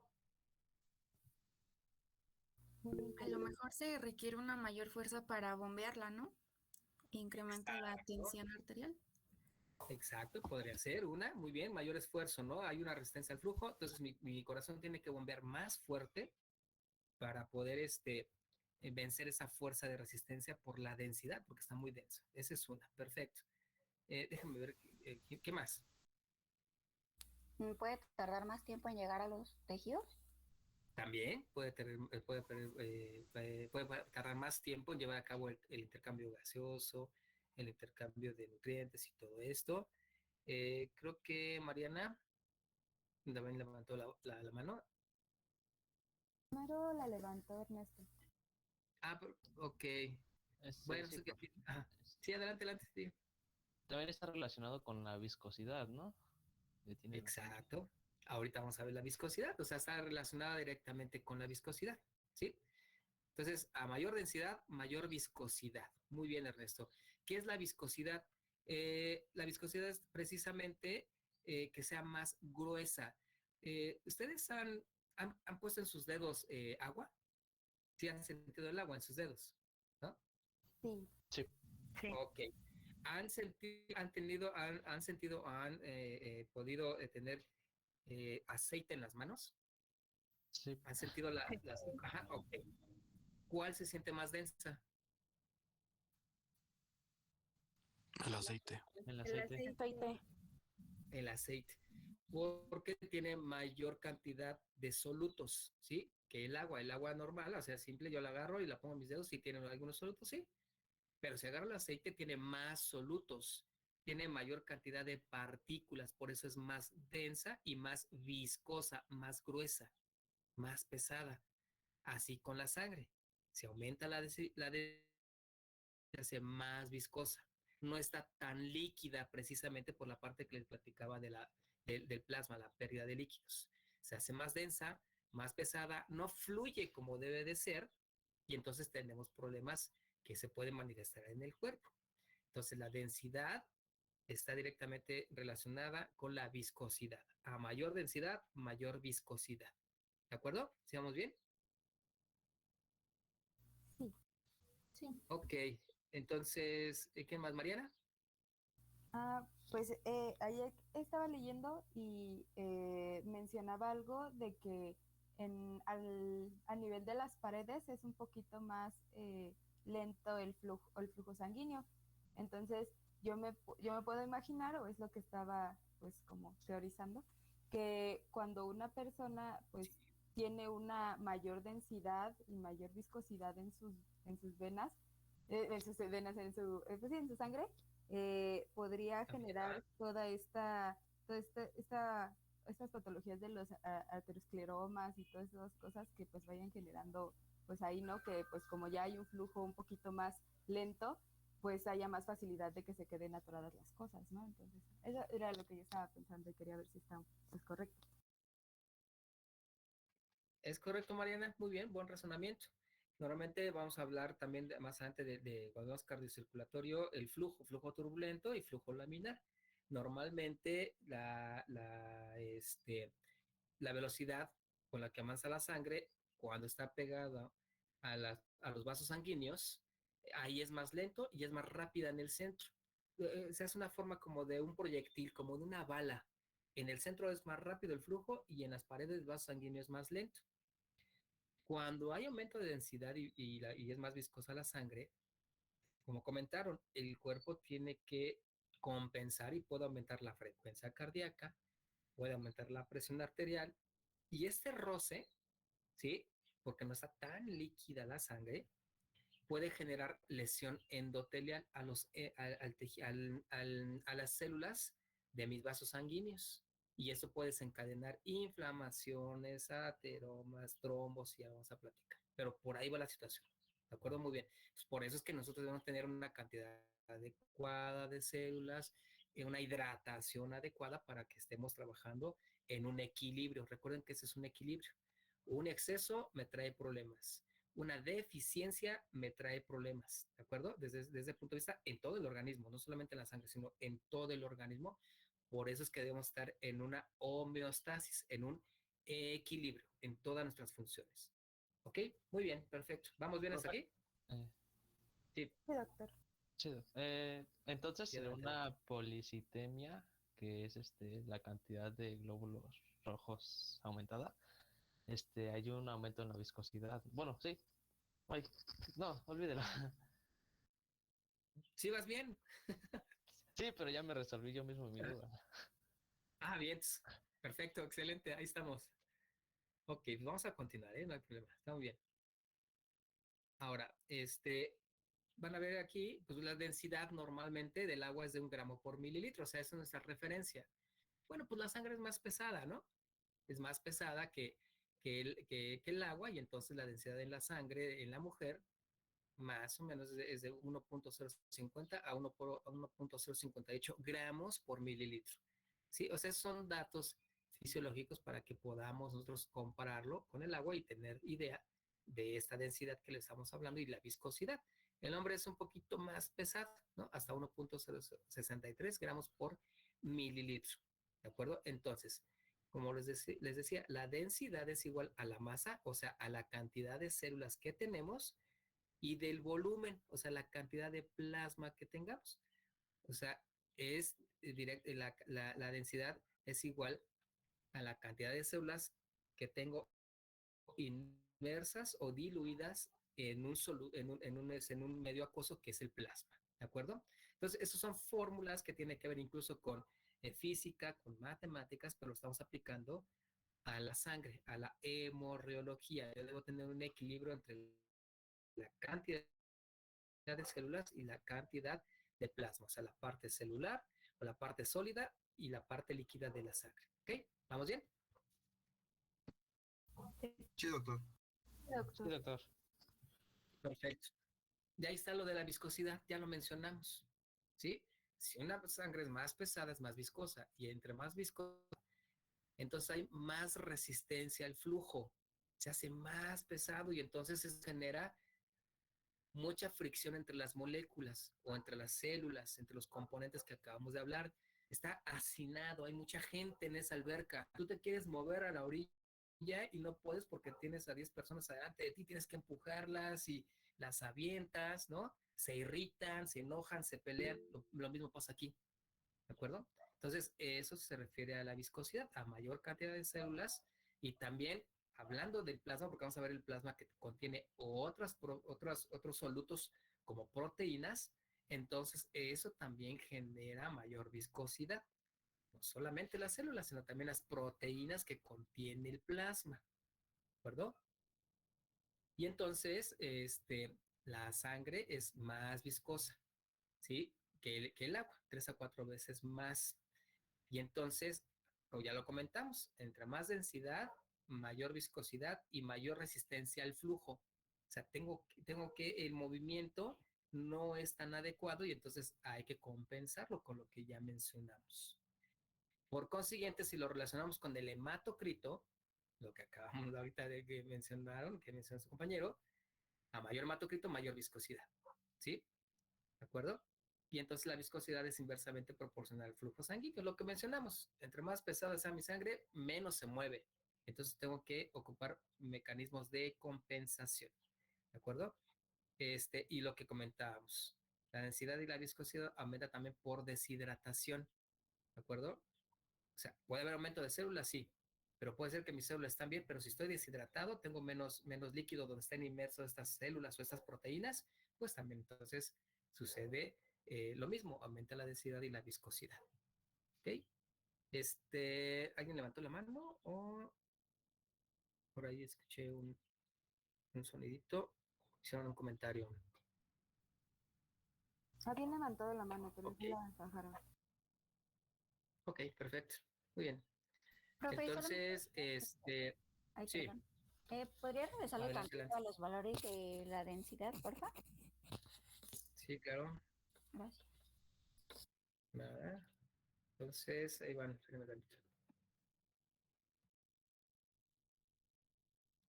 [SPEAKER 9] A lo mejor se requiere una mayor fuerza para bombearla, ¿no? Incrementa la tensión arterial.
[SPEAKER 1] Exacto, podría ser una, muy bien, mayor esfuerzo, ¿no? Hay una resistencia al flujo, entonces mi corazón tiene que bombear más fuerte para poder vencer esa fuerza de resistencia por la densidad, porque está muy denso. Esa es una, perfecto. Déjame ver, ¿qué más?
[SPEAKER 9] ¿Puede tardar más tiempo en llegar a los tejidos?
[SPEAKER 1] También puede tardar más tiempo en llevar a cabo el intercambio gaseoso, el intercambio de nutrientes y todo esto. Creo que Mariana también levantó la mano.
[SPEAKER 2] Primero la levantó Ernesto.
[SPEAKER 1] Ok. Bueno,
[SPEAKER 7] Sí, profe.
[SPEAKER 1] ajá. Sí, adelante, adelante. Sí.
[SPEAKER 7] También está relacionado con la viscosidad, ¿no? Que tiene la sangre.
[SPEAKER 1] Exacto. Ahorita vamos a ver la viscosidad, o sea, está relacionada directamente con la viscosidad, ¿sí? Entonces, a mayor densidad, mayor viscosidad. Muy bien, Ernesto. ¿Qué es la viscosidad? La viscosidad es precisamente que sea más gruesa. ¿Ustedes han puesto en sus dedos agua? Sí, han sentido el agua en sus dedos, ¿no?
[SPEAKER 2] Sí.
[SPEAKER 7] Sí.
[SPEAKER 5] Sí.
[SPEAKER 1] Ok. Han sentido, han podido tener aceite en las manos?
[SPEAKER 7] Sí.
[SPEAKER 1] ¿Han sentido las... Ajá, ok. ¿Cuál se siente más densa?
[SPEAKER 8] El aceite.
[SPEAKER 7] El
[SPEAKER 3] El
[SPEAKER 7] aceite.
[SPEAKER 3] aceite.
[SPEAKER 1] El aceite. Porque tiene mayor cantidad de solutos, ¿sí? Que el agua. El agua normal, o sea, simple, yo la agarro y la pongo en mis dedos y tiene algunos solutos, sí. Pero si agarro el aceite, tiene más solutos, tiene mayor cantidad de partículas, por eso es más densa y más viscosa, más gruesa, más pesada. Así con la sangre. Se aumenta se hace más viscosa. No está tan líquida precisamente por la parte que les platicaba del plasma, la pérdida de líquidos. Se hace más densa, más pesada, no fluye como debe de ser y entonces tenemos problemas que se pueden manifestar en el cuerpo. Entonces la densidad está directamente relacionada con la viscosidad. A mayor densidad, mayor viscosidad. ¿De acuerdo? ¿Sigamos bien?
[SPEAKER 2] Sí.
[SPEAKER 9] Sí.
[SPEAKER 1] Ok. Entonces, ¿qué más, Mariana?
[SPEAKER 2] Pues ayer estaba leyendo y mencionaba algo de que a nivel de las paredes es un poquito más lento el flujo sanguíneo. Entonces yo me puedo imaginar, o es lo que estaba pues como teorizando, que cuando una persona pues tiene una mayor densidad y mayor viscosidad en sus venas, pues sí, en su sangre, podría generar estas patologías de los ateroscleromas y todas esas cosas que pues vayan generando, pues ahí, ¿no? Que pues como ya hay un flujo un poquito más lento, pues haya más facilidad de que se queden atoradas las cosas, ¿no? Entonces, eso era lo que yo estaba pensando y quería ver si está pues correcto.
[SPEAKER 1] Es correcto, Mariana. Muy bien, buen razonamiento. Normalmente vamos a hablar también más adelante cuando vamos cardiocirculatorio, el flujo turbulento y flujo laminar. Normalmente la velocidad con la que avanza la sangre cuando está pegada a los vasos sanguíneos, ahí es más lento y es más rápida en el centro. Se hace una forma como de un proyectil, como de una bala. En el centro es más rápido el flujo y en las paredes del vaso sanguíneo es más lento. Cuando hay aumento de densidad y es más viscosa la sangre, como comentaron, el cuerpo tiene que compensar y puede aumentar la frecuencia cardíaca, puede aumentar la presión arterial y este roce, ¿sí? Porque no está tan líquida la sangre, puede generar lesión endotelial a, los, a las células de mis vasos sanguíneos. Y eso puede desencadenar inflamaciones, ateromas, trombos, y ya vamos a platicar. Pero por ahí va la situación. ¿De acuerdo? Muy bien. Pues por eso es que nosotros debemos tener una cantidad adecuada de células, una hidratación adecuada para que estemos trabajando en un equilibrio. Recuerden que ese es un equilibrio. Un exceso me trae problemas. Una deficiencia me trae problemas, ¿de acuerdo? Desde el punto de vista en todo el organismo, no solamente en la sangre, sino en todo el organismo. Por eso es que debemos estar en una homeostasis, en un equilibrio, en todas nuestras funciones. ¿Ok? Muy bien, perfecto. ¿Vamos bien hasta aquí?
[SPEAKER 7] Eh,
[SPEAKER 1] Sí.
[SPEAKER 3] Sí, doctor.
[SPEAKER 7] chido. Entonces,
[SPEAKER 1] Sí,
[SPEAKER 7] en
[SPEAKER 1] adelante,
[SPEAKER 7] una policitemia, que es la cantidad de glóbulos rojos aumentada, hay un aumento en la viscosidad. Bueno, sí. Ay, no, olvídelo.
[SPEAKER 1] ¿Sí vas bien?
[SPEAKER 7] Sí, pero ya me resolví yo mismo mi duda.
[SPEAKER 1] Ah, bien. Perfecto, excelente. Ahí estamos. Ok, pues vamos a continuar, ¿eh? No hay problema. Está muy bien. Ahora, van a ver aquí, pues la densidad normalmente del agua es de 1 gramo por mililitro, o sea, esa es nuestra referencia. Bueno, pues la sangre es más pesada, ¿no? Es más pesada que el agua y entonces la densidad de la sangre en la mujer más o menos es de 1.050 a 1.058 gramos por mililitro. ¿Sí? O sea, son datos fisiológicos para que podamos nosotros compararlo con el agua y tener idea de esta densidad que le estamos hablando y la viscosidad. El hombre es un poquito más pesado, ¿no? Hasta 1.063 gramos por mililitro. ¿De acuerdo? Entonces, como les decía, la densidad es igual a la masa, o sea, a la cantidad de células que tenemos y del volumen, o sea, la cantidad de plasma que tengamos. O sea, es la densidad es igual a la cantidad de células que tengo inmersas o diluidas en un medio acuoso que es el plasma, ¿de acuerdo? Entonces, esas son fórmulas que tienen que ver incluso con física, con matemáticas, pero lo estamos aplicando a la sangre, a la hemorreología. Yo debo tener un equilibrio entre la cantidad de células y la cantidad de plasma, o sea, la parte celular o la parte sólida y la parte líquida de la sangre. ¿Ok? ¿Vamos bien?
[SPEAKER 6] Sí, doctor.
[SPEAKER 7] Sí,
[SPEAKER 3] Doctor.
[SPEAKER 7] doctor.
[SPEAKER 1] Perfecto. Ya ahí está lo de la viscosidad, ya lo mencionamos. ¿Sí? Si una sangre es más pesada, es más viscosa, y entre más viscosa, entonces hay más resistencia al flujo, se hace más pesado y entonces se genera mucha fricción entre las moléculas o entre las células, entre los componentes que acabamos de hablar. Está hacinado, hay mucha gente en esa alberca. Tú te quieres mover a la orilla y no puedes porque tienes a 10 personas adelante de ti, tienes que empujarlas y las avientas, ¿no? Se irritan, se enojan, se pelean. Lo mismo pasa aquí, ¿de acuerdo? Entonces, eso se refiere a la viscosidad, a mayor cantidad de células y también hablando del plasma, porque vamos a ver el plasma que contiene otros solutos como proteínas, entonces eso también genera mayor viscosidad. No solamente las células, sino también las proteínas que contiene el plasma, ¿de acuerdo? Y entonces, la sangre es más viscosa, ¿sí? Que el agua, 3 a 4 veces más. Y entonces, como ya lo comentamos, entre más densidad, mayor viscosidad y mayor resistencia al flujo. O sea, tengo que el movimiento no es tan adecuado y entonces hay que compensarlo con lo que ya mencionamos. Por consiguiente, si lo relacionamos con el hematocrito, lo que acabamos ahorita de que mencionó su compañero, a mayor hematocrito, mayor viscosidad. ¿Sí? ¿De acuerdo? Y entonces la viscosidad es inversamente proporcional al flujo sanguíneo, lo que mencionamos. Entre más pesada sea mi sangre, menos se mueve. Entonces tengo que ocupar mecanismos de compensación, ¿de acuerdo? Y lo que comentábamos, la densidad y la viscosidad aumenta también por deshidratación, ¿de acuerdo? O sea, puede haber aumento de células, sí, pero puede ser que mis células están bien, pero si estoy deshidratado, tengo menos líquido donde estén inmersos estas células o estas proteínas, pues también entonces sucede lo mismo, aumenta la densidad y la viscosidad. ¿Ok? ¿Alguien levantó la mano o por ahí escuché un sonidito? Hicieron un comentario.
[SPEAKER 2] Alguien levantó la mano, pero sí
[SPEAKER 1] Ok,
[SPEAKER 2] la bajaron.
[SPEAKER 1] ok, perfecto. Muy bien.
[SPEAKER 10] Profe, solamente,
[SPEAKER 1] Entonces,
[SPEAKER 10] ay,
[SPEAKER 1] sí,
[SPEAKER 10] perdón. ¿Podría regresarle
[SPEAKER 1] adelante,
[SPEAKER 10] tantito
[SPEAKER 1] adelante.
[SPEAKER 10] a los valores de la densidad, porfa?
[SPEAKER 1] Sí, claro.
[SPEAKER 10] Gracias.
[SPEAKER 1] Nada. Entonces, ahí van. Espérenme tantito.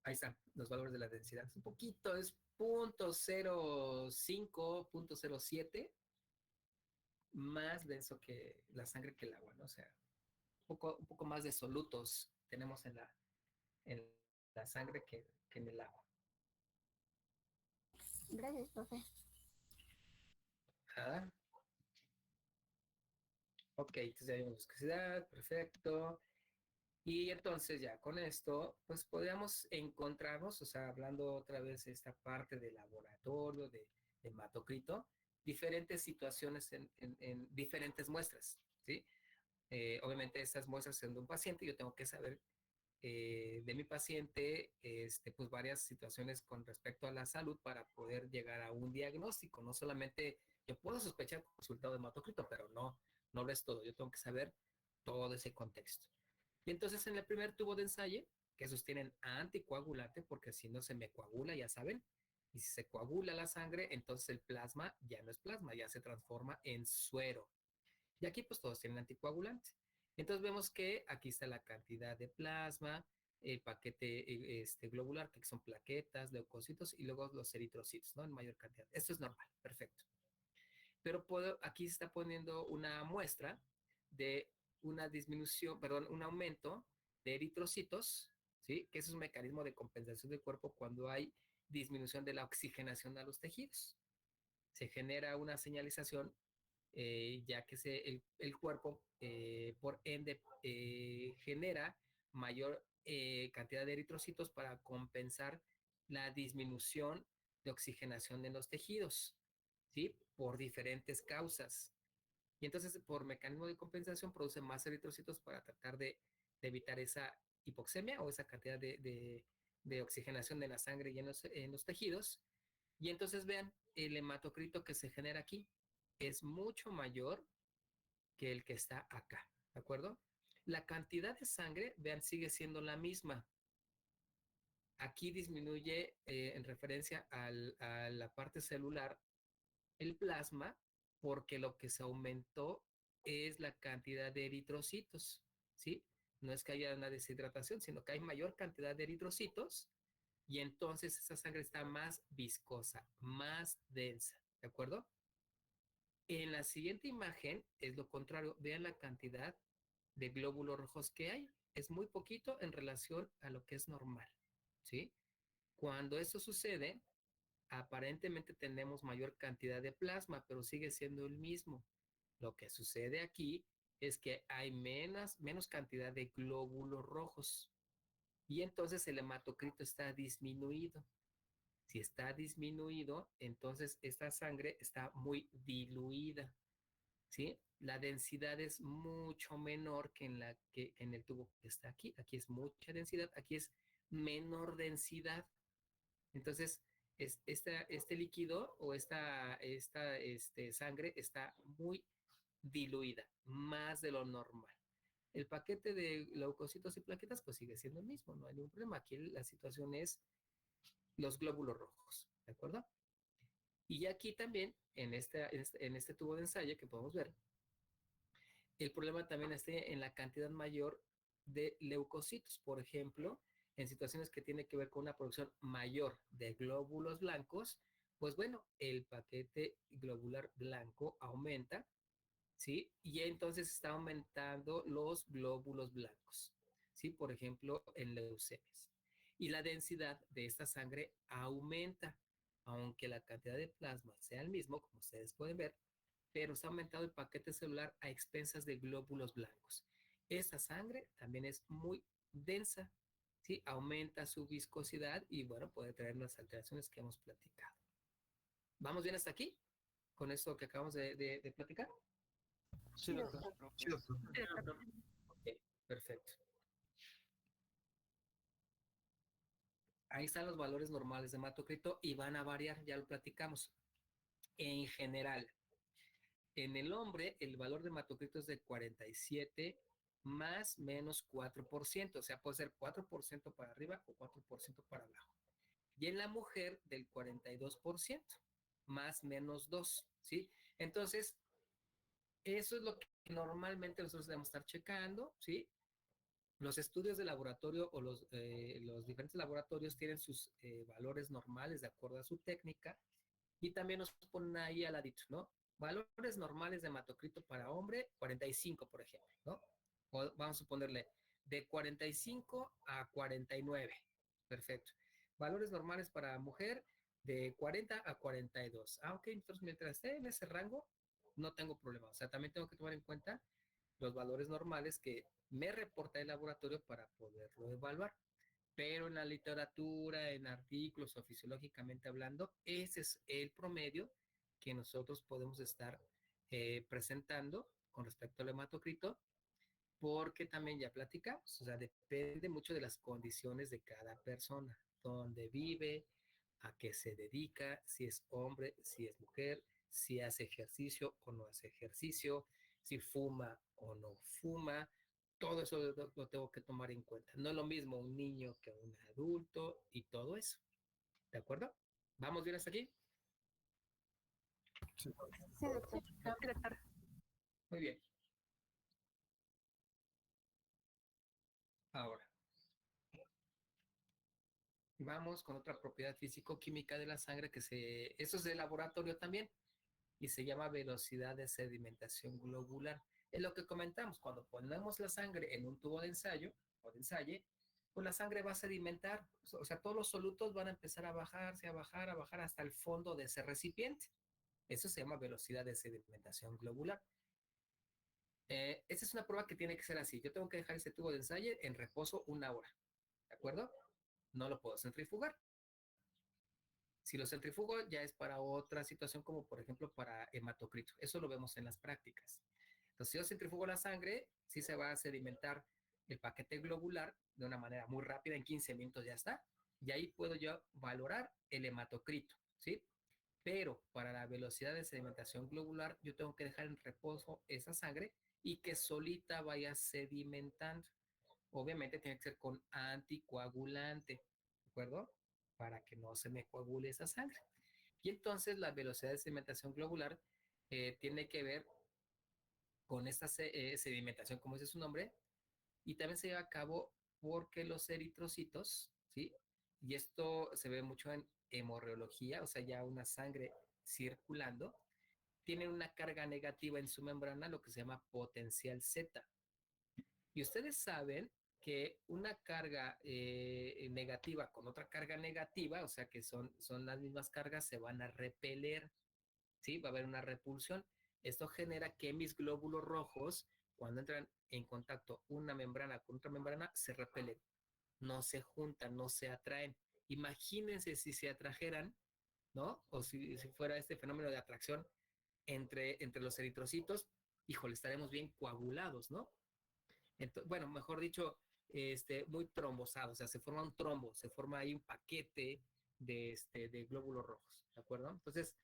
[SPEAKER 1] Ahí están los valores de la densidad. Es un poquito, es 0.05, 0.07 más denso que la sangre que el agua, ¿no? O sea, un poco más de solutos tenemos en la sangre que en el agua.
[SPEAKER 10] Gracias, profe.
[SPEAKER 1] ¿Ah? Ok, entonces ya vimos viscosidad, perfecto. Y entonces ya con esto, pues podríamos encontrarnos, o sea, hablando otra vez de esta parte de laboratorio, de hematocrito, diferentes situaciones en diferentes muestras, ¿sí? Obviamente estas muestras son de un paciente, yo tengo que saber de mi paciente, pues varias situaciones con respecto a la salud para poder llegar a un diagnóstico. No solamente yo puedo sospechar por resultado de hematocrito, pero no lo es todo. Yo tengo que saber todo ese contexto. Y entonces en el primer tubo de ensayo, que sostienen anticoagulante, porque si no se me coagula, ya saben, y si se coagula la sangre, entonces el plasma ya no es plasma, ya se transforma en suero. Y aquí pues todos tienen anticoagulante. Entonces vemos que aquí está la cantidad de plasma, el paquete globular, que son plaquetas, leucocitos y luego los eritrocitos, ¿no? En mayor cantidad. Esto es normal, perfecto. Pero aquí se está poniendo una muestra de una disminución, perdón, un aumento de eritrocitos, ¿sí? Que ese es un mecanismo de compensación del cuerpo cuando hay disminución de la oxigenación a los tejidos. Se genera una señalización ya que el cuerpo, por ende, genera mayor cantidad de eritrocitos para compensar la disminución de oxigenación en los tejidos, ¿sí? Por diferentes causas. Y entonces, por mecanismo de compensación, produce más eritrocitos para tratar de evitar esa hipoxemia o esa cantidad de oxigenación de la sangre y en los tejidos. Y entonces vean, el hematocrito que se genera aquí es mucho mayor que el que está acá, ¿de acuerdo? La cantidad de sangre, vean, sigue siendo la misma. Aquí disminuye en referencia a la parte celular el plasma porque lo que se aumentó es la cantidad de eritrocitos, ¿sí? No es que haya una deshidratación, sino que hay mayor cantidad de eritrocitos y entonces esa sangre está más viscosa, más densa, ¿de acuerdo? En la siguiente imagen es lo contrario. Vean la cantidad de glóbulos rojos que hay. Es muy poquito en relación a lo que es normal, ¿sí? Cuando eso sucede, aparentemente tenemos mayor cantidad de plasma, pero sigue siendo el mismo. Lo que sucede aquí es que hay menos cantidad de glóbulos rojos y entonces el hematocrito está disminuido. Si está disminuido, entonces esta sangre está muy diluida. ¿Sí? La densidad es mucho menor que en el tubo que está aquí. Aquí es mucha densidad, aquí es menor densidad. Entonces, este líquido o esta sangre está muy diluida, más de lo normal. El paquete de leucocitos y plaquetas pues sigue siendo el mismo, no hay ningún problema. Aquí la situación es los glóbulos rojos, ¿de acuerdo? Y aquí también, en este tubo de ensayo que podemos ver, el problema también está en la cantidad mayor de leucocitos. Por ejemplo, en situaciones que tiene que ver con una producción mayor de glóbulos blancos, pues bueno, el paquete globular blanco aumenta, ¿sí? Y entonces está aumentando los glóbulos blancos. ¿sí? Por ejemplo, en leucemias. Y la densidad de esta sangre aumenta, aunque la cantidad de plasma sea el mismo, como ustedes pueden ver, pero se ha aumentado el paquete celular a expensas de glóbulos blancos. Esta sangre también es muy densa, ¿sí? Aumenta su viscosidad y, bueno, puede traer las alteraciones que hemos platicado. ¿Vamos bien hasta aquí? ¿Con esto que acabamos de platicar?
[SPEAKER 4] Sí, doctor.
[SPEAKER 6] Sí, doctor.
[SPEAKER 1] Ok, perfecto. Ahí están los valores normales de hematocrito y van a variar, ya lo platicamos. En general, en el hombre, el valor de hematocrito es de 47 más menos 4%, o sea, puede ser 4% para arriba o 4% para abajo. Y en la mujer, del 42%, más menos 2, ¿sí? Entonces, eso es lo que normalmente nosotros debemos estar checando, ¿sí? Los estudios de laboratorio o los diferentes laboratorios tienen sus valores normales de acuerdo a su técnica y también nos ponen ahí al ladito, ¿no? Valores normales de hematocrito para hombre, 45, por ejemplo, ¿no? O vamos a ponerle de 45 a 49. Perfecto. Valores normales para mujer, de 40 a 42. Ah, ok, entonces mientras esté en ese rango, no tengo problema. O sea, también tengo que tomar en cuenta los valores normales que me reporta el laboratorio para poderlo evaluar. Pero en la literatura, en artículos o fisiológicamente hablando, ese es el promedio que nosotros podemos estar presentando con respecto al hematocrito, porque también ya platicamos, o sea, depende mucho de las condiciones de cada persona, dónde vive, a qué se dedica, si es hombre, si es mujer, si hace ejercicio o no hace ejercicio, si fuma o no fuma, todo eso lo tengo que tomar en cuenta. No es lo mismo un niño que un adulto y todo eso. ¿De acuerdo? ¿Vamos bien hasta aquí?
[SPEAKER 10] Sí, doctor.
[SPEAKER 5] Sí, doctor.
[SPEAKER 1] Muy bien. Ahora, vamos con otra propiedad físico-química de la sangre eso es de laboratorio también y se llama velocidad de sedimentación globular. Es lo que comentamos, cuando ponemos la sangre en un tubo de ensayo o de ensaye, pues la sangre va a sedimentar, o sea, todos los solutos van a empezar a bajarse, a bajar hasta el fondo de ese recipiente. Eso se llama velocidad de sedimentación globular. Esa es una prueba que tiene que ser así. Yo tengo que dejar ese tubo de ensayo en reposo 1 hora, ¿de acuerdo? No lo puedo centrifugar. Si lo centrifugo ya es para otra situación, como por ejemplo para hematocrito. Eso lo vemos en las prácticas. Entonces, si yo centrifugo la sangre, sí se va a sedimentar el paquete globular de una manera muy rápida, en 15 minutos ya está. Y ahí puedo yo valorar el hematocrito, ¿sí? Pero para la velocidad de sedimentación globular, yo tengo que dejar en reposo esa sangre y que solita vaya sedimentando. Obviamente tiene que ser con anticoagulante, ¿de acuerdo? Para que no se me coagule esa sangre. Y entonces la velocidad de sedimentación globular tiene que ver con esta sedimentación, como dice su nombre, y también se lleva a cabo porque los eritrocitos, ¿sí? Y esto se ve mucho en hemorreología, o sea, ya una sangre circulando, tienen una carga negativa en su membrana, lo que se llama potencial Z. Y ustedes saben que una carga negativa con otra carga negativa, o sea que son las mismas cargas, se van a repeler, ¿sí? Va a haber una repulsión. Esto genera que mis glóbulos rojos, cuando entran en contacto una membrana con otra membrana, se repelen, no se juntan, no se atraen. Imagínense si se atrajeran, ¿no? O si fuera este fenómeno de atracción entre los eritrocitos, híjole, estaremos bien coagulados, ¿no? Entonces, bueno, mejor dicho, muy trombosado, o sea, se forma un trombo, se forma ahí un paquete de glóbulos rojos, ¿de acuerdo? Entonces,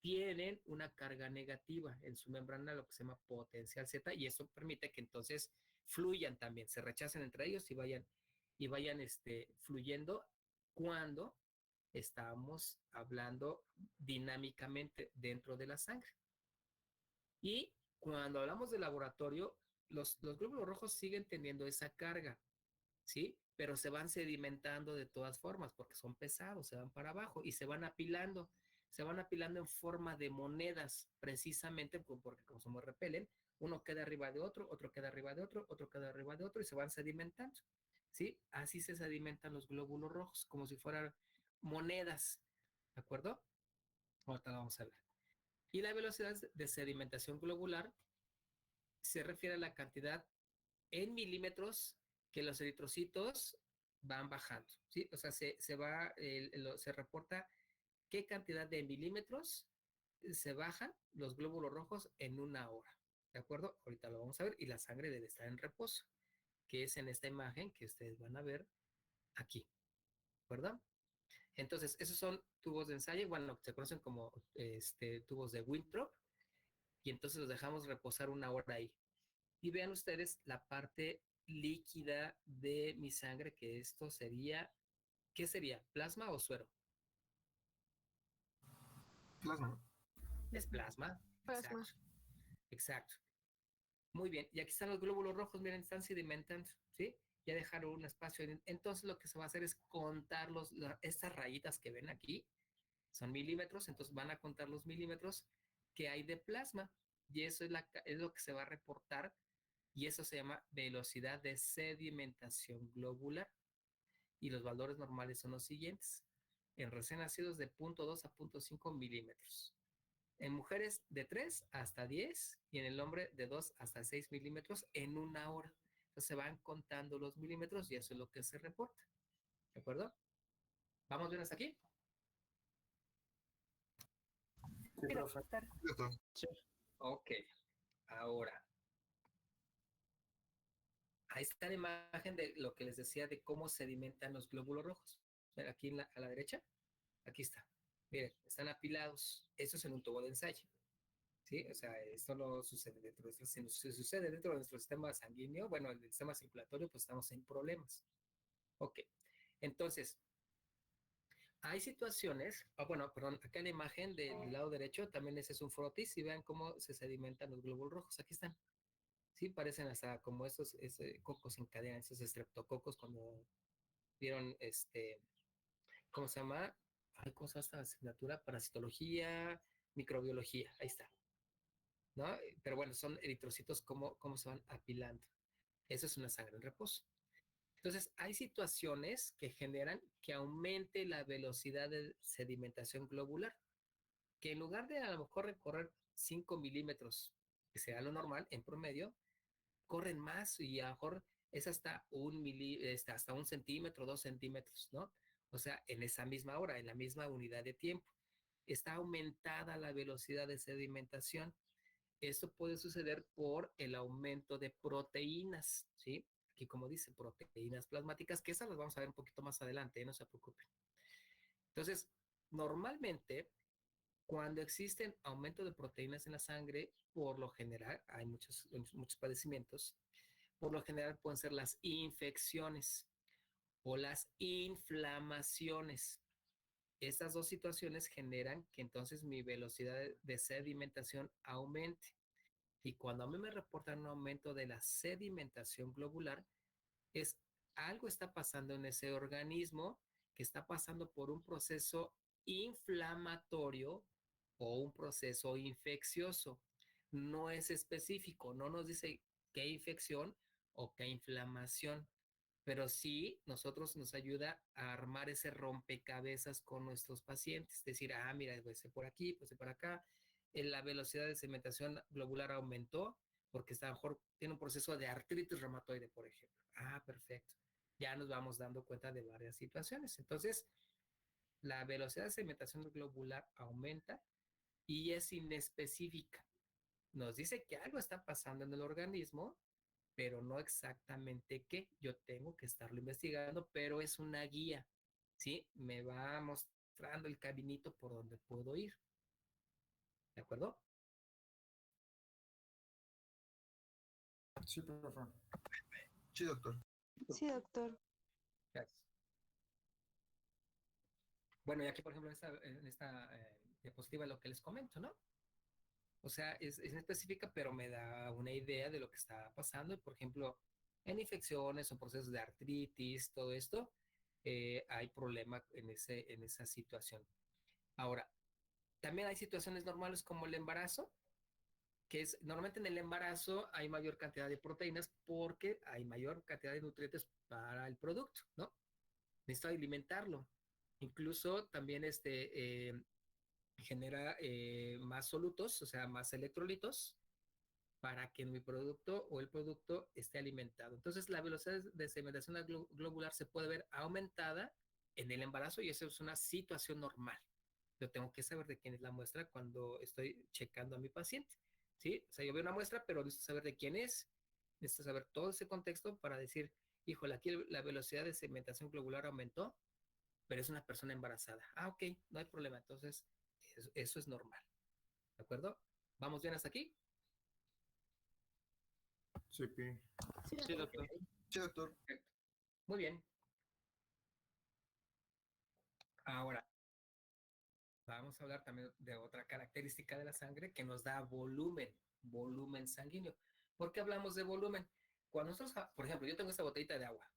[SPEAKER 1] tienen una carga negativa en su membrana, lo que se llama potencial Z, y eso permite que entonces fluyan también, se rechacen entre ellos y vayan fluyendo cuando estamos hablando dinámicamente dentro de la sangre. Y cuando hablamos de laboratorio, los glóbulos rojos siguen teniendo esa carga, ¿sí? Pero se van sedimentando de todas formas porque son pesados, se van para abajo y se van apilando en forma de monedas, precisamente porque como se repelen, uno queda arriba de otro, otro queda arriba de otro, otro queda arriba de otro y se van sedimentando. ¿sí? Así se sedimentan los glóbulos rojos, como si fueran monedas, ¿de acuerdo? Ahorita lo vamos a ver. Y la velocidad de sedimentación globular se refiere a la cantidad en milímetros que los eritrocitos van bajando, ¿sí? O sea, se reporta qué cantidad de milímetros se bajan los glóbulos rojos en una hora, ¿de acuerdo? Ahorita lo vamos a ver y la sangre debe estar en reposo, que es en esta imagen que ustedes van a ver aquí, ¿de acuerdo? Entonces, esos son tubos de ensayo, bueno, se conocen como tubos de Winthrop, y entonces los dejamos reposar una hora ahí. Y vean ustedes la parte líquida de mi sangre, que esto sería, ¿qué sería? ¿Plasma o suero?
[SPEAKER 6] Plasma.
[SPEAKER 1] Es plasma.
[SPEAKER 10] Plasma.
[SPEAKER 1] Exacto. Exacto. Muy bien. Y aquí están los glóbulos rojos, miren, están sedimentando, ¿sí? Ya dejaron un espacio. Entonces lo que se va a hacer es contar estas rayitas que ven aquí, son milímetros, entonces van a contar los milímetros que hay de plasma. Y eso es lo que se va a reportar, y eso se llama velocidad de sedimentación globular. Y los valores normales son los siguientes. En recién nacidos de 0.2 a 0.5 milímetros. En mujeres de 3 hasta 10 y en el hombre de 2 hasta 6 milímetros en una hora. Entonces se van contando los milímetros y eso es lo que se reporta. ¿De acuerdo? ¿Vamos bien hasta aquí?
[SPEAKER 6] Sí,
[SPEAKER 5] Sí,
[SPEAKER 6] profe.
[SPEAKER 5] doctor.
[SPEAKER 6] Doctor.
[SPEAKER 1] Ok. Ahora, ahí está la imagen de lo que les decía de cómo sedimentan los glóbulos rojos. Aquí a la derecha, aquí está. Miren, están apilados. Eso es en un tubo de ensayo. ¿Sí? O sea, esto no sucede dentro de nuestro, si sucede dentro de nuestro sistema sanguíneo, bueno, el sistema circulatorio, pues estamos en problemas. Ok. Entonces, hay situaciones, bueno, perdón, acá en la imagen del lado derecho también ese es un frotis y vean cómo se sedimentan los glóbulos rojos. Aquí están. Sí, parecen hasta como estos cocos en cadena, esos estreptococos cuando vieron, ¿cómo se llama? Ay, ¿cómo se llama esta asignatura? Parasitología, microbiología, ahí está, ¿no? Pero bueno, son eritrocitos, cómo se van apilando. Eso es una sangre en reposo. Entonces, hay situaciones que generan que aumente la velocidad de sedimentación globular, que en lugar de a lo mejor recorrer 5 milímetros, que sea lo normal en promedio, corren más y a lo mejor es hasta un centímetro, 2 centímetros, ¿no? O sea, en esa misma hora, en la misma unidad de tiempo. Está aumentada la velocidad de sedimentación. Esto puede suceder por el aumento de proteínas, ¿sí? Aquí como dice, proteínas plasmáticas, que esas las vamos a ver un poquito más adelante, no se preocupen. Entonces, normalmente, cuando existen aumento de proteínas en la sangre, por lo general, hay muchos padecimientos, por lo general pueden ser las infecciones o las inflamaciones. Estas dos situaciones generan que entonces mi velocidad de sedimentación aumente. Y cuando a mí me reportan un aumento de la sedimentación globular, es algo está pasando en ese organismo que está pasando por un proceso inflamatorio o un proceso infeccioso. No es específico, no nos dice qué infección o qué inflamación, pero sí nosotros nos ayuda a armar ese rompecabezas con nuestros pacientes, decir, mira, puede ser por aquí, puede ser por acá, la velocidad de sedimentación globular aumentó porque está mejor, tiene un proceso de artritis reumatoide, por ejemplo. Perfecto. Ya nos vamos dando cuenta de varias situaciones. Entonces, la velocidad de sedimentación globular aumenta y es inespecífica. Nos dice que algo está pasando en el organismo, pero no exactamente qué. Yo tengo que estarlo investigando, pero es una guía, ¿sí? Me va mostrando el caminito por donde puedo ir. ¿De acuerdo?
[SPEAKER 6] Sí, profe. Sí, doctor.
[SPEAKER 2] Sí, doctor.
[SPEAKER 1] Gracias. Bueno, y aquí, por ejemplo, en esta diapositiva lo que les comento, ¿no? O sea, es específica, pero me da una idea de lo que está pasando. Y, por ejemplo, en infecciones o procesos de artritis, todo esto, hay problema en esa situación. Ahora, también hay situaciones normales como el embarazo, que es normalmente en el embarazo hay mayor cantidad de proteínas porque hay mayor cantidad de nutrientes para el producto, ¿no? Necesito alimentarlo. Incluso también genera más solutos, o sea, más electrolitos para que mi producto o el producto esté alimentado. Entonces, la velocidad de sedimentación globular se puede ver aumentada en el embarazo y eso es una situación normal. Yo tengo que saber de quién es la muestra cuando estoy checando a mi paciente, ¿sí? O sea, yo veo una muestra, pero necesito saber de quién es, necesito saber todo ese contexto para decir, híjole, aquí la velocidad de sedimentación globular aumentó, pero es una persona embarazada. Ah, ok, no hay problema. Entonces, eso es normal. ¿De acuerdo? ¿Vamos bien hasta aquí?
[SPEAKER 6] Sí, Pi.
[SPEAKER 7] Sí, doctor.
[SPEAKER 6] Sí, doctor.
[SPEAKER 1] Perfecto. Muy bien. Ahora, vamos a hablar también de otra característica de la sangre que nos da volumen sanguíneo. ¿Por qué hablamos de volumen? Cuando nosotros, por ejemplo, yo tengo esta botellita de agua.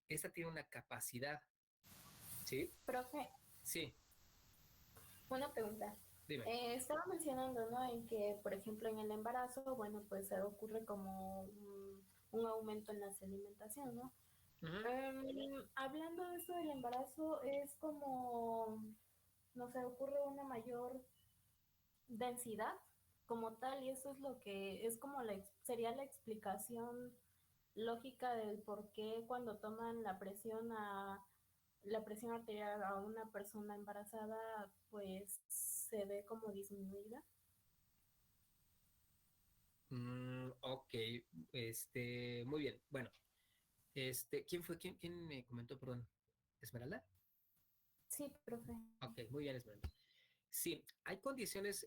[SPEAKER 1] Esta tiene una capacidad, ¿sí?
[SPEAKER 11] Profe,
[SPEAKER 1] Sí,
[SPEAKER 11] una pregunta.
[SPEAKER 1] dime.
[SPEAKER 11] Estaba mencionando, ¿no? En que, por ejemplo, en el embarazo, bueno, pues ocurre como un aumento en la sedimentación, ¿no? Hablando de esto del embarazo, es como, no sé, ocurre una mayor densidad como tal, y eso es lo que es como sería la explicación lógica del por qué cuando toman la presión arterial a una persona embarazada, pues se ve como disminuida.
[SPEAKER 1] Ok, muy bien. Bueno, ¿quién fue? ¿Quién me comentó, perdón? ¿Esmeralda?
[SPEAKER 11] Sí, profe.
[SPEAKER 1] Ok, muy bien, Esmeralda. Sí, hay condiciones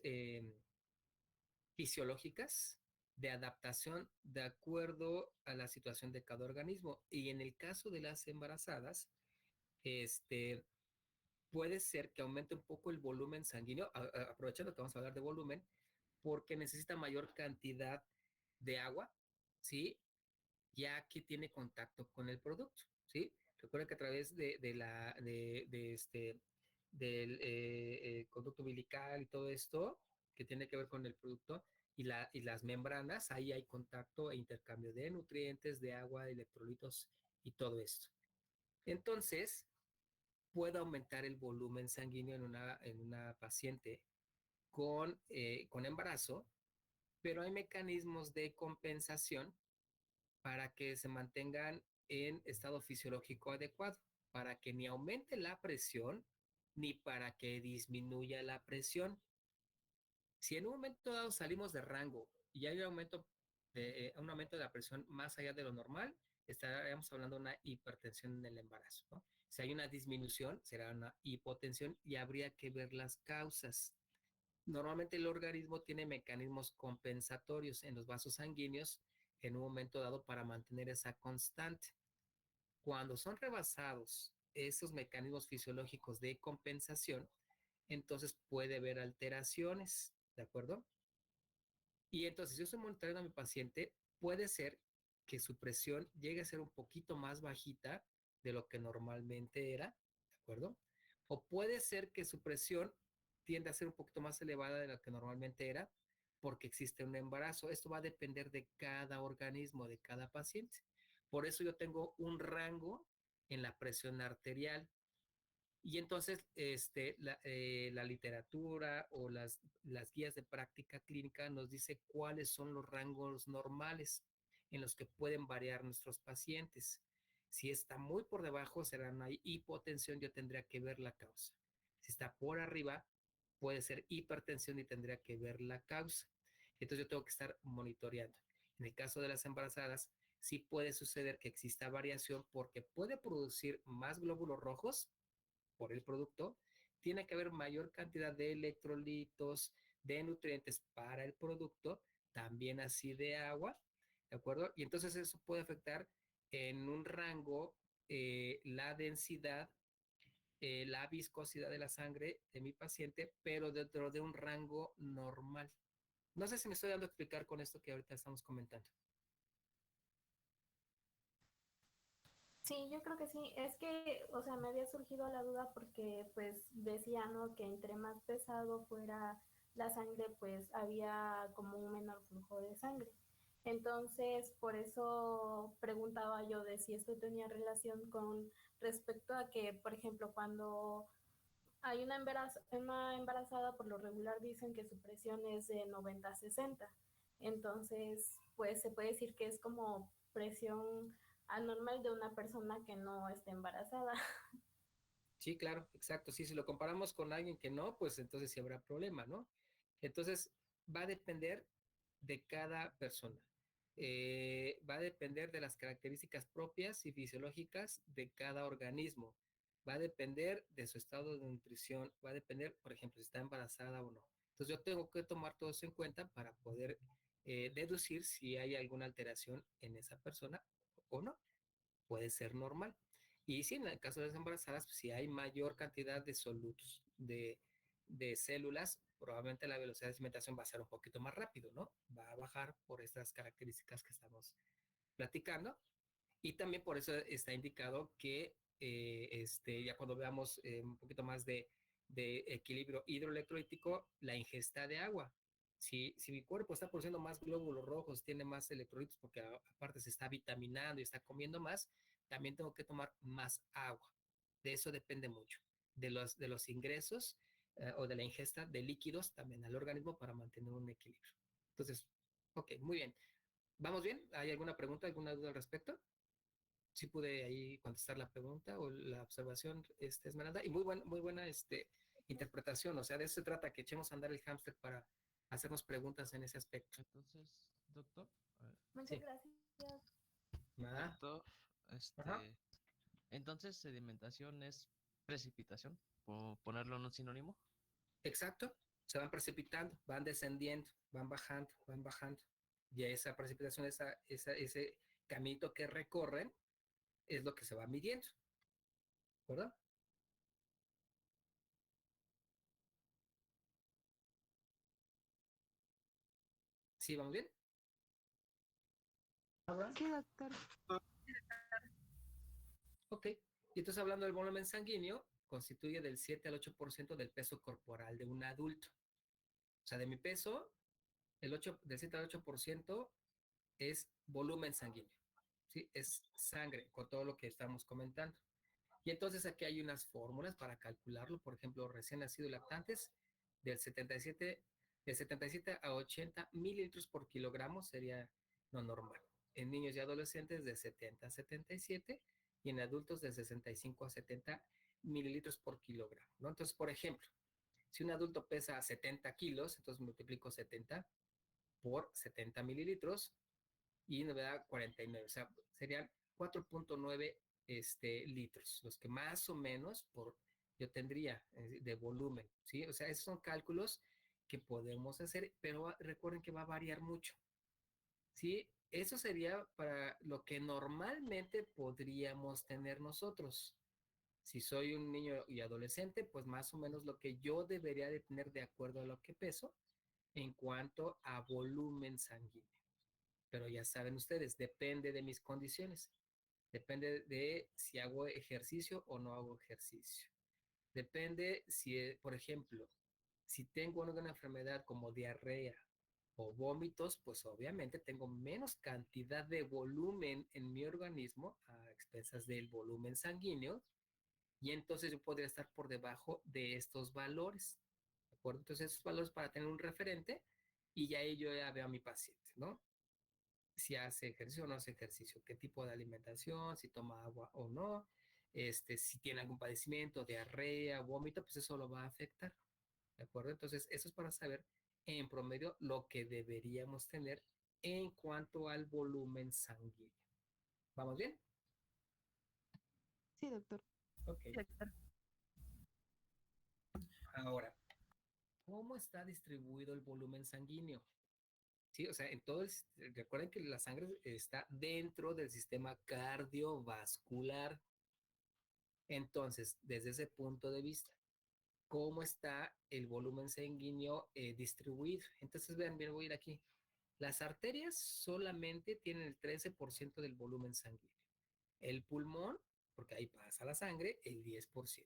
[SPEAKER 1] fisiológicas de adaptación de acuerdo a la situación de cada organismo. Y en el caso de las embarazadas, puede ser que aumente un poco el volumen sanguíneo, aprovechando que vamos a hablar de volumen, porque necesita mayor cantidad de agua, ¿sí? Ya que tiene contacto con el producto, ¿sí? Recuerda que a través del conducto umbilical y todo esto, que tiene que ver con el producto y las membranas, ahí hay contacto e intercambio de nutrientes, de agua, de electrolitos y todo esto. Entonces, puede aumentar el volumen sanguíneo en una paciente con embarazo, pero hay mecanismos de compensación para que se mantengan en estado fisiológico adecuado, para que ni aumente la presión ni para que disminuya la presión. Si en un momento dado salimos de rango y hay un aumento de la presión más allá de lo normal, estaríamos hablando de una hipertensión en el embarazo, ¿no? Si hay una disminución, será una hipotensión y habría que ver las causas. Normalmente el organismo tiene mecanismos compensatorios en los vasos sanguíneos en un momento dado para mantener esa constante. Cuando son rebasados esos mecanismos fisiológicos de compensación, entonces puede haber alteraciones, ¿de acuerdo? Y entonces, si yo estoy monitoreando a mi paciente, puede ser que su presión llegue a ser un poquito más bajita de lo que normalmente era, ¿de acuerdo? O puede ser que su presión tienda a ser un poquito más elevada de lo que normalmente era porque existe un embarazo. Esto va a depender de cada organismo, de cada paciente. Por eso yo tengo un rango en la presión arterial. Y entonces la literatura o las guías de práctica clínica nos dice cuáles son los rangos normales en los que pueden variar nuestros pacientes. Si está muy por debajo, será una hipotensión, yo tendría que ver la causa. Si está por arriba, puede ser hipertensión y tendría que ver la causa. Entonces yo tengo que estar monitoreando. En el caso de las embarazadas, sí puede suceder que exista variación porque puede producir más glóbulos rojos por el producto, tiene que haber mayor cantidad de electrolitos, de nutrientes para el producto, también así de agua, ¿de acuerdo? Y entonces eso puede afectar en un rango la densidad, la viscosidad de la sangre de mi paciente, pero dentro de un rango normal. No sé si me estoy dando a explicar con esto que ahorita estamos comentando.
[SPEAKER 11] Sí, yo creo que sí. Es que, o sea, me había surgido la duda porque pues decía, ¿no? Que entre más pesado fuera la sangre pues había como un menor flujo de sangre. Entonces, por eso preguntaba yo de si esto tenía relación con respecto a que, por ejemplo, cuando hay una embarazada, por lo regular dicen que su presión es de 90-60. Entonces, pues se puede decir que es como presión anormal de una persona que no está embarazada.
[SPEAKER 1] Sí, claro, exacto. Sí, si lo comparamos con alguien que no, pues entonces sí habrá problema, ¿no? Entonces, va a depender de cada persona. Va a depender de las características propias y fisiológicas de cada organismo. Va a depender de su estado de nutrición. Va a depender, por ejemplo, si está embarazada o no. Entonces, yo tengo que tomar todo eso en cuenta para poder deducir si hay alguna alteración en esa persona o no. Puede ser normal. Y si en el caso de las embarazadas, pues, si hay mayor cantidad de solutos, de células, probablemente la velocidad de cimentación va a ser un poquito más rápido, ¿no? Va a bajar por estas características que estamos platicando. Y también por eso está indicado que ya cuando veamos un poquito más de equilibrio hidroelectrolítico, la ingesta de agua. Si mi cuerpo está produciendo más glóbulos rojos, tiene más electrolitos porque aparte se está vitaminando y está comiendo más, también tengo que tomar más agua. De eso depende mucho. De los ingresos o de la ingesta de líquidos también al organismo para mantener un equilibrio. Entonces, ok, muy bien. ¿Vamos bien? ¿Hay alguna pregunta, alguna duda al respecto? Sí pude ahí contestar la pregunta o la observación, Esmeralda, y muy buena interpretación, o sea, de eso se trata, que echemos a andar el hámster para hacernos preguntas en ese aspecto.
[SPEAKER 7] Entonces, doctor,
[SPEAKER 11] Muchas
[SPEAKER 1] Sí.
[SPEAKER 11] gracias.
[SPEAKER 1] Ah,
[SPEAKER 7] doctor,
[SPEAKER 1] ajá,
[SPEAKER 7] entonces sedimentación es precipitación, por ponerlo en un sinónimo.
[SPEAKER 1] exacto, se van precipitando, van descendiendo, van bajando, van bajando, y esa precipitación, ese caminito que recorren, es lo que se va midiendo, ¿verdad? ¿Sí, vamos bien?
[SPEAKER 2] Sí, doctor.
[SPEAKER 1] Ok, y entonces hablando del volumen sanguíneo, constituye del 7 al 8% del peso corporal de un adulto. O sea, de mi peso, del 7 al 8% es volumen sanguíneo, ¿sí? Es sangre, con todo lo que estamos comentando. Y entonces aquí hay unas fórmulas para calcularlo. Por ejemplo, recién nacidos lactantes, del 77, de 77 a 80 mililitros por kilogramo sería lo normal. En niños y adolescentes de 70 a 77 y en adultos de 65 a 70 mililitros por kilogramo, ¿no? Entonces, por ejemplo, si un adulto pesa 70 kilos, entonces multiplico 70 por 70 mililitros y me da 49, o sea, serían 4.9 litros, los que más o menos yo tendría de volumen, ¿sí? O sea, esos son cálculos que podemos hacer, pero recuerden que va a variar mucho, ¿sí? Eso sería para lo que normalmente podríamos tener nosotros. Si soy un niño y adolescente, pues más o menos lo que yo debería de tener de acuerdo a lo que peso en cuanto a volumen sanguíneo. Pero ya saben ustedes, depende de mis condiciones. Depende de si hago ejercicio o no hago ejercicio. Depende si, por ejemplo, si tengo alguna enfermedad como diarrea o vómitos, pues obviamente tengo menos cantidad de volumen en mi organismo a expensas del volumen sanguíneo y entonces yo podría estar por debajo de estos valores. ¿De acuerdo? Entonces esos valores para tener un referente y ya ahí yo ya veo a mi paciente, ¿no? Si hace ejercicio o no hace ejercicio, qué tipo de alimentación, si toma agua o no, si tiene algún padecimiento, diarrea, vómito, pues eso lo va a afectar, ¿de acuerdo? Entonces, eso es para saber en promedio lo que deberíamos tener en cuanto al volumen sanguíneo. ¿Vamos bien?
[SPEAKER 2] Sí, doctor.
[SPEAKER 1] Ok.
[SPEAKER 5] Doctor.
[SPEAKER 1] Ahora, ¿cómo está distribuido el volumen sanguíneo? Sí, o sea, recuerden que la sangre está dentro del sistema cardiovascular. Entonces, desde ese punto de vista, ¿cómo está el volumen sanguíneo distribuido? Entonces, vean, bien, voy a ir aquí. Las arterias solamente tienen el 13% del volumen sanguíneo. El pulmón, porque ahí pasa la sangre, el 10%.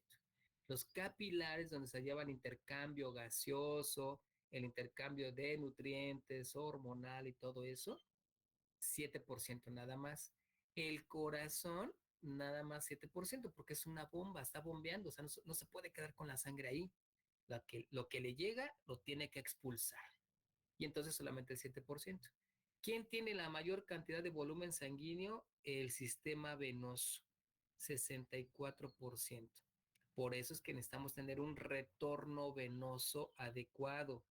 [SPEAKER 1] Los capilares, donde se lleva el intercambio gaseoso el intercambio de nutrientes, hormonal y todo eso, 7% nada más. El corazón, nada más 7%, porque es una bomba, está bombeando, o sea, no se puede quedar con la sangre ahí. Lo que le llega lo tiene que expulsar. Y entonces solamente el 7%. ¿Quién tiene la mayor cantidad de volumen sanguíneo? El sistema venoso, 64%. Por eso es que necesitamos tener un retorno venoso adecuado.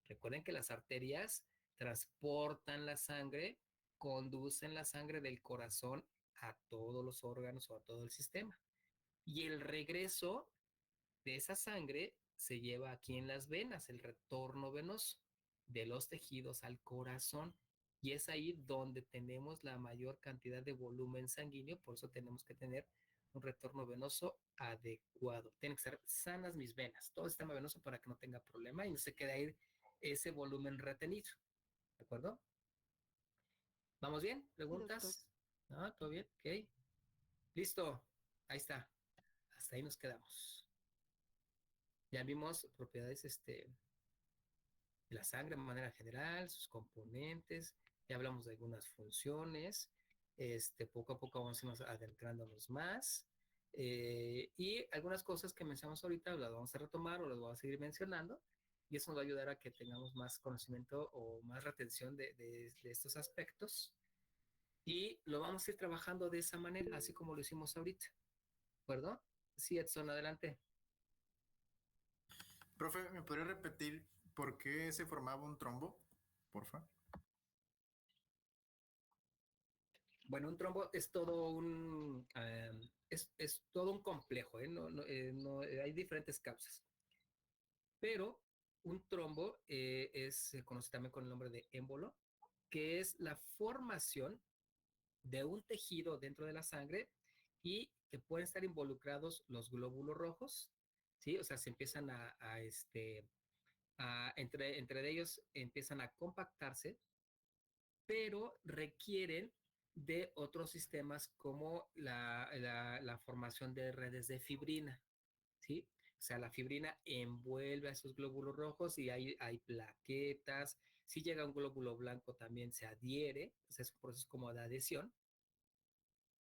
[SPEAKER 1] Recuerden que las arterias transportan la sangre, conducen la sangre del corazón a todos los órganos o a todo el sistema. Y el regreso de esa sangre se lleva aquí en las venas, el retorno venoso de los tejidos al corazón. Y es ahí donde tenemos la mayor cantidad de volumen sanguíneo, por eso tenemos que tener un retorno venoso adecuado. Tienen que estar sanas mis venas, todo el sistema venoso para que no tenga problema y no se quede ahí ese volumen retenido. ¿De acuerdo? ¿Vamos bien? ¿Preguntas? ¿No? ¿Todo bien? Ok. Listo. Ahí está. Hasta ahí nos quedamos. Ya vimos propiedades de la sangre de manera general, sus componentes, ya hablamos de algunas funciones, poco a poco vamos a irnos adentrándonos más, y algunas cosas que mencionamos ahorita las vamos a retomar o las voy a seguir mencionando, y eso nos va a ayudar a que tengamos más conocimiento o más retención de estos aspectos, y lo vamos a ir trabajando de esa manera, así como lo hicimos ahorita, ¿de acuerdo? Sí, Edson, adelante.
[SPEAKER 6] Profe, ¿me podría repetir por qué se formaba un trombo? Porfa.
[SPEAKER 1] Bueno, un trombo es todo es todo un complejo, ¿eh? Hay diferentes causas. Pero un trombo se conoce también con el nombre de émbolo, que es la formación de un tejido dentro de la sangre y que pueden estar involucrados los glóbulos rojos, ¿sí? O sea, se empiezan entre ellos empiezan a compactarse, pero requieren de otros sistemas como la formación de redes de fibrina, ¿sí? O sea, la fibrina envuelve a esos glóbulos rojos y hay plaquetas. Si llega un glóbulo blanco también se adhiere, o sea, es un proceso como de adhesión.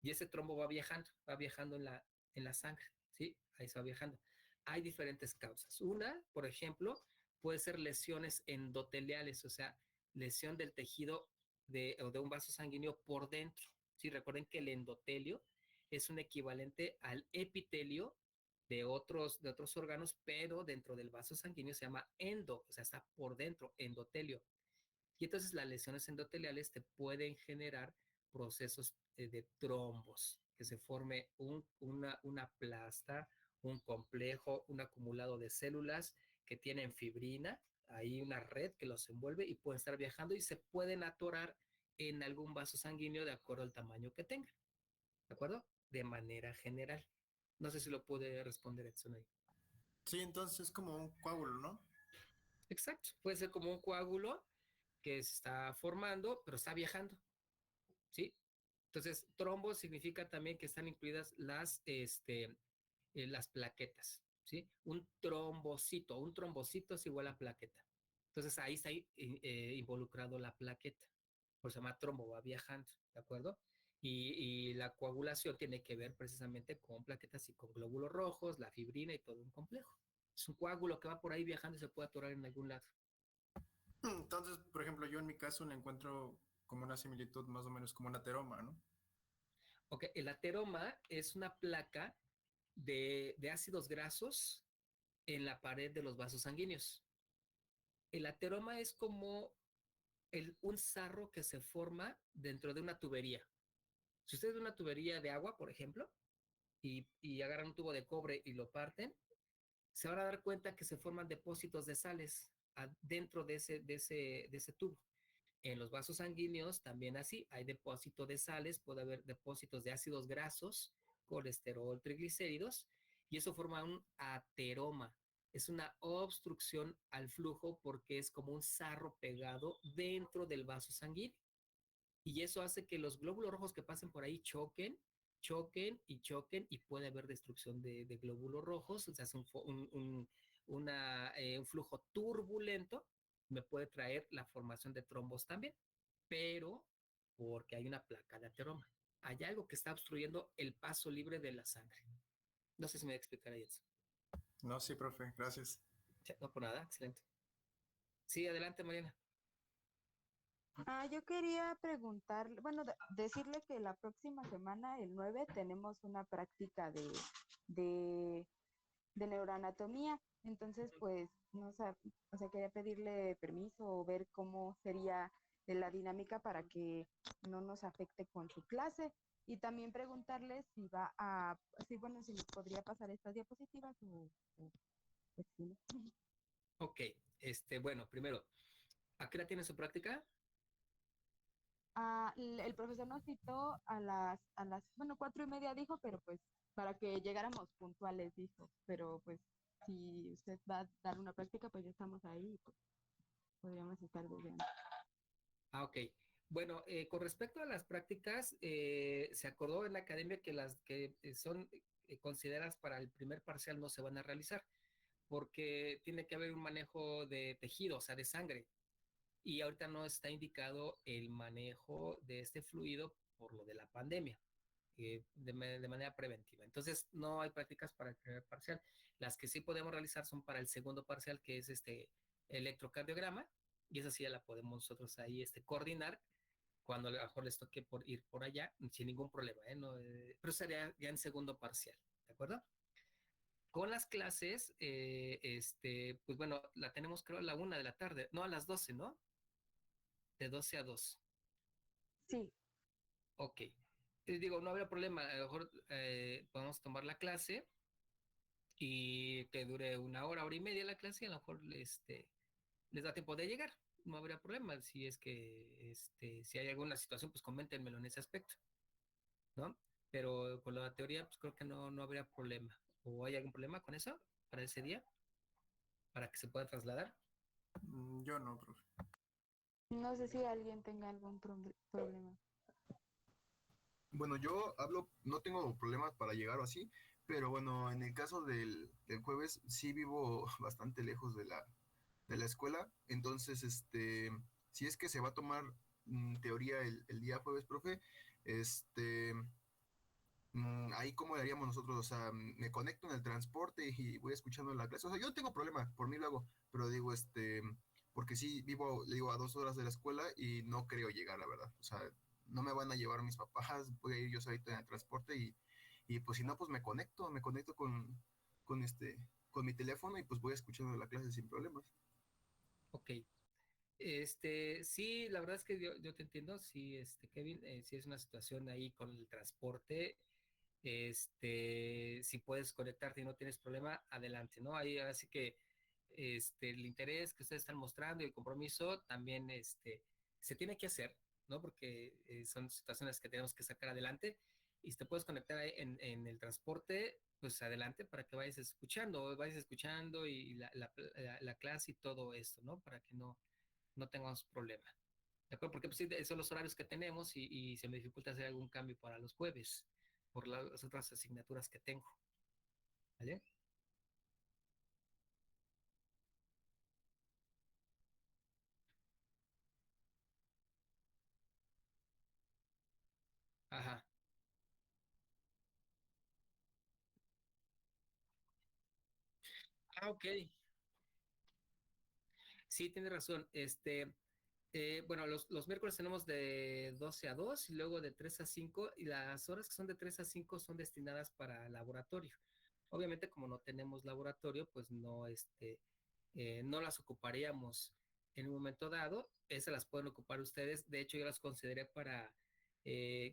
[SPEAKER 1] Y ese trombo va viajando en la sangre, ¿sí? Ahí se va viajando. Hay diferentes causas. Una, por ejemplo, puede ser lesiones endoteliales, o sea, lesión del tejido o de un vaso sanguíneo por dentro. Sí, recuerden que el endotelio es un equivalente al epitelio de otros órganos, pero dentro del vaso sanguíneo se llama endo, o sea, está por dentro, endotelio. Y entonces las lesiones endoteliales te pueden generar procesos de trombos, que se forme una plasta, un complejo, un acumulado de células que tienen fibrina, hay una red que los envuelve y pueden estar viajando y se pueden atorar en algún vaso sanguíneo de acuerdo al tamaño que tengan. ¿De acuerdo? De manera general. No sé si lo puede responder Edson ahí.
[SPEAKER 6] Sí, entonces es como un coágulo, ¿no?
[SPEAKER 1] Exacto. Puede ser como un coágulo que se está formando, pero está viajando. ¿Sí? Entonces, trombo significa también que están incluidas las plaquetas, ¿sí? Un trombocito es igual a plaqueta. Entonces, ahí está involucrado la plaqueta. Por eso se llama trombo, va viajando, ¿de acuerdo? Y la coagulación tiene que ver precisamente con plaquetas y con glóbulos rojos, la fibrina y todo un complejo. Es un coágulo que va por ahí viajando y se puede atorar en algún lado.
[SPEAKER 6] Entonces, por ejemplo, yo en mi caso le encuentro como una similitud más o menos como un ateroma, ¿no?
[SPEAKER 1] Ok, el ateroma es una placa de ácidos grasos en la pared de los vasos sanguíneos. El ateroma es como un sarro que se forma dentro de una tubería. Si ustedes ven una tubería de agua, por ejemplo, y agarran un tubo de cobre y lo parten, se van a dar cuenta que se forman depósitos de sales dentro de ese tubo. En los vasos sanguíneos también así, hay depósito de sales, puede haber depósitos de ácidos grasos, colesterol, triglicéridos, y eso forma un ateroma. Es una obstrucción al flujo porque es como un sarro pegado dentro del vaso sanguíneo. Y eso hace que los glóbulos rojos que pasen por ahí choquen y puede haber destrucción de glóbulos rojos, o sea, es un flujo turbulento, me puede traer la formación de trombos también, pero porque hay una placa de ateroma. Hay algo que está obstruyendo el paso libre de la sangre. No sé si me voy a explicar ahí eso.
[SPEAKER 6] No, sí, profe, gracias.
[SPEAKER 1] No por nada, excelente. Sí, adelante, Mariana.
[SPEAKER 2] Yo quería preguntarle, bueno, decirle que la próxima semana, el 9, tenemos una práctica de, de neuroanatomía. Entonces, pues, no sé, o sea, quería pedirle permiso o ver cómo sería la dinámica para que no nos afecte con su clase. Y también preguntarle si va a, sí, bueno, si nos podría pasar estas diapositivas o pues sí.
[SPEAKER 1] Ok, bueno, primero, ¿a qué hora tiene su práctica?
[SPEAKER 2] El profesor nos citó bueno, 4:30 dijo, pero pues para que llegáramos puntuales dijo, pero pues si usted va a dar una práctica, pues ya estamos ahí, pues podríamos estar desde antes.
[SPEAKER 1] Ok. Bueno, con respecto a las prácticas, se acordó en la academia que las que son consideradas para el primer parcial no se van a realizar, porque tiene que haber un manejo de tejido, o sea, de sangre. Y ahorita no está indicado el manejo de este fluido por lo de la pandemia, de manera preventiva. Entonces, no hay prácticas para el primer parcial. Las que sí podemos realizar son para el segundo parcial, que es electrocardiograma, y esa sí ya la podemos nosotros ahí coordinar cuando a lo mejor les toque ir por allá, sin ningún problema, ¿eh? No, pero sería ya en segundo parcial, ¿de acuerdo? Con las clases, pues bueno, la tenemos creo a la 1 de la tarde, no a las 12, ¿no? De 12 a 2.
[SPEAKER 2] Sí.
[SPEAKER 1] Ok. Digo, no habría problema, a lo mejor podemos tomar la clase y que dure 1 hora, 1 hora y media la clase, y a lo mejor les da tiempo de llegar. No habría problema. Si es que si hay alguna situación, pues coméntenmelo en ese aspecto, ¿no? Pero con la teoría, pues creo que no habría problema. ¿O hay algún problema con eso para ese día? ¿Para que se pueda trasladar?
[SPEAKER 6] Yo no, profe.
[SPEAKER 2] No sé si alguien tenga algún problema.
[SPEAKER 12] Bueno, yo hablo, no tengo problemas para llegar o así, pero bueno, en el caso del jueves sí vivo bastante lejos de la escuela, entonces, si es que se va a tomar teoría el día jueves, profe, este, ahí cómo le haríamos nosotros, o sea, me conecto en el transporte y voy escuchando la clase, o sea, yo no tengo problema, por mí lo hago, pero digo, porque sí vivo, le digo, a 2 horas de la escuela y no creo llegar, la verdad, o sea, no me van a llevar mis papás, voy a ir yo solito en el transporte y pues si no, pues me conecto con con mi teléfono y pues voy escuchando la clase sin problemas.
[SPEAKER 1] Ok. Sí, la verdad es que yo te entiendo, sí, Kevin, sí es una situación ahí con el transporte, si puedes conectarte y no tienes problema, adelante, ¿no? Ahí así que, el interés que ustedes están mostrando y el compromiso también, se tiene que hacer, ¿no? Porque son situaciones que tenemos que sacar adelante y si te puedes conectar ahí en el transporte, pues adelante para que vayas escuchando y la clase y todo esto, ¿no? Para que no tengamos problema. ¿De acuerdo? Porque pues, sí, son los horarios que tenemos y se me dificulta hacer algún cambio para los jueves por las otras asignaturas que tengo. ¿Vale? Ajá. Ok. Sí, tiene razón. Bueno, los miércoles tenemos de 12 a 2 y luego de 3 a 5 y las horas que son de 3 a 5 son destinadas para laboratorio. Obviamente, como no tenemos laboratorio, pues no las ocuparíamos en un momento dado. Esas las pueden ocupar ustedes. De hecho, yo las consideré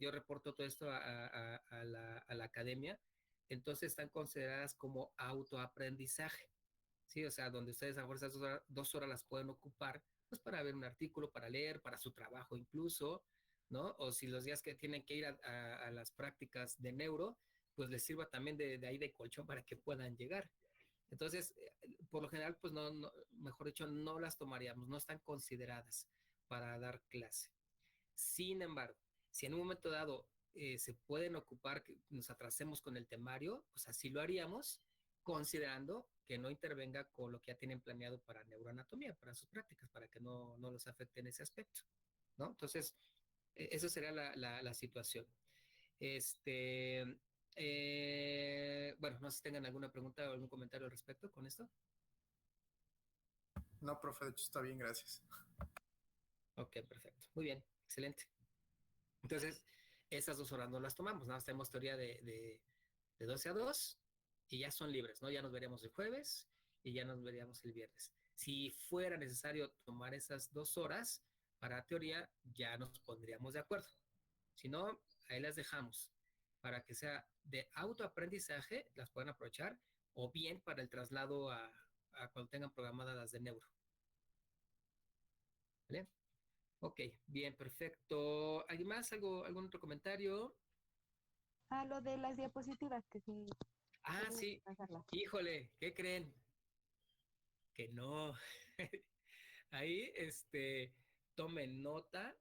[SPEAKER 1] yo reporto todo esto a la academia. Entonces están consideradas como autoaprendizaje. Sí, o sea, donde ustedes a lo mejor esas 2 horas las pueden ocupar, pues para ver un artículo, para leer, para su trabajo incluso, ¿no? O si los días que tienen que ir a las prácticas de neuro, pues les sirva también de ahí de colchón para que puedan llegar. Entonces, por lo general, pues mejor dicho, no las tomaríamos, no están consideradas para dar clase. Sin embargo, si en un momento dado se pueden ocupar, que nos atrasemos con el temario, pues así lo haríamos, considerando que no intervenga con lo que ya tienen planeado para neuroanatomía, para sus prácticas, para que no los afecte en ese aspecto, ¿no? Entonces, eso sería la situación. Bueno, no sé si tengan alguna pregunta o algún comentario al respecto con esto.
[SPEAKER 6] No, profe, de hecho está bien, gracias.
[SPEAKER 1] Ok, perfecto. Muy bien, excelente. Entonces, esas 2 horas no las tomamos, nada más tenemos teoría de 12 a 2 y ya son libres, ¿no? Ya nos veríamos el jueves y ya nos veríamos el viernes. Si fuera necesario tomar esas 2 horas para teoría, ya nos pondríamos de acuerdo. Si no, ahí las dejamos para que sea de autoaprendizaje, las puedan aprovechar, o bien para el traslado a cuando tengan programadas las de neuro. ¿Vale? Ok, bien, perfecto. ¿Alguien más? ¿Algún otro comentario?
[SPEAKER 2] Lo de las diapositivas, que sí.
[SPEAKER 1] Ah, sí. Híjole, ¿qué creen? Que no. Ahí, tomen nota.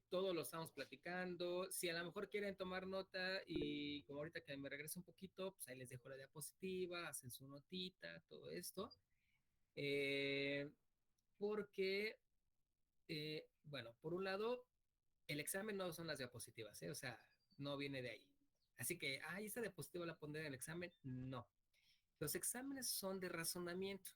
[SPEAKER 1] Todo lo estamos platicando. Si a lo mejor quieren tomar nota y como ahorita que me regrese un poquito, pues ahí les dejo la diapositiva, hacen su notita, todo esto. Porque, bueno, por un lado, el examen no son las diapositivas, ¿eh? O sea, no viene de ahí. Así que, esta diapositiva la pondré en el examen. No. Los exámenes son de razonamiento.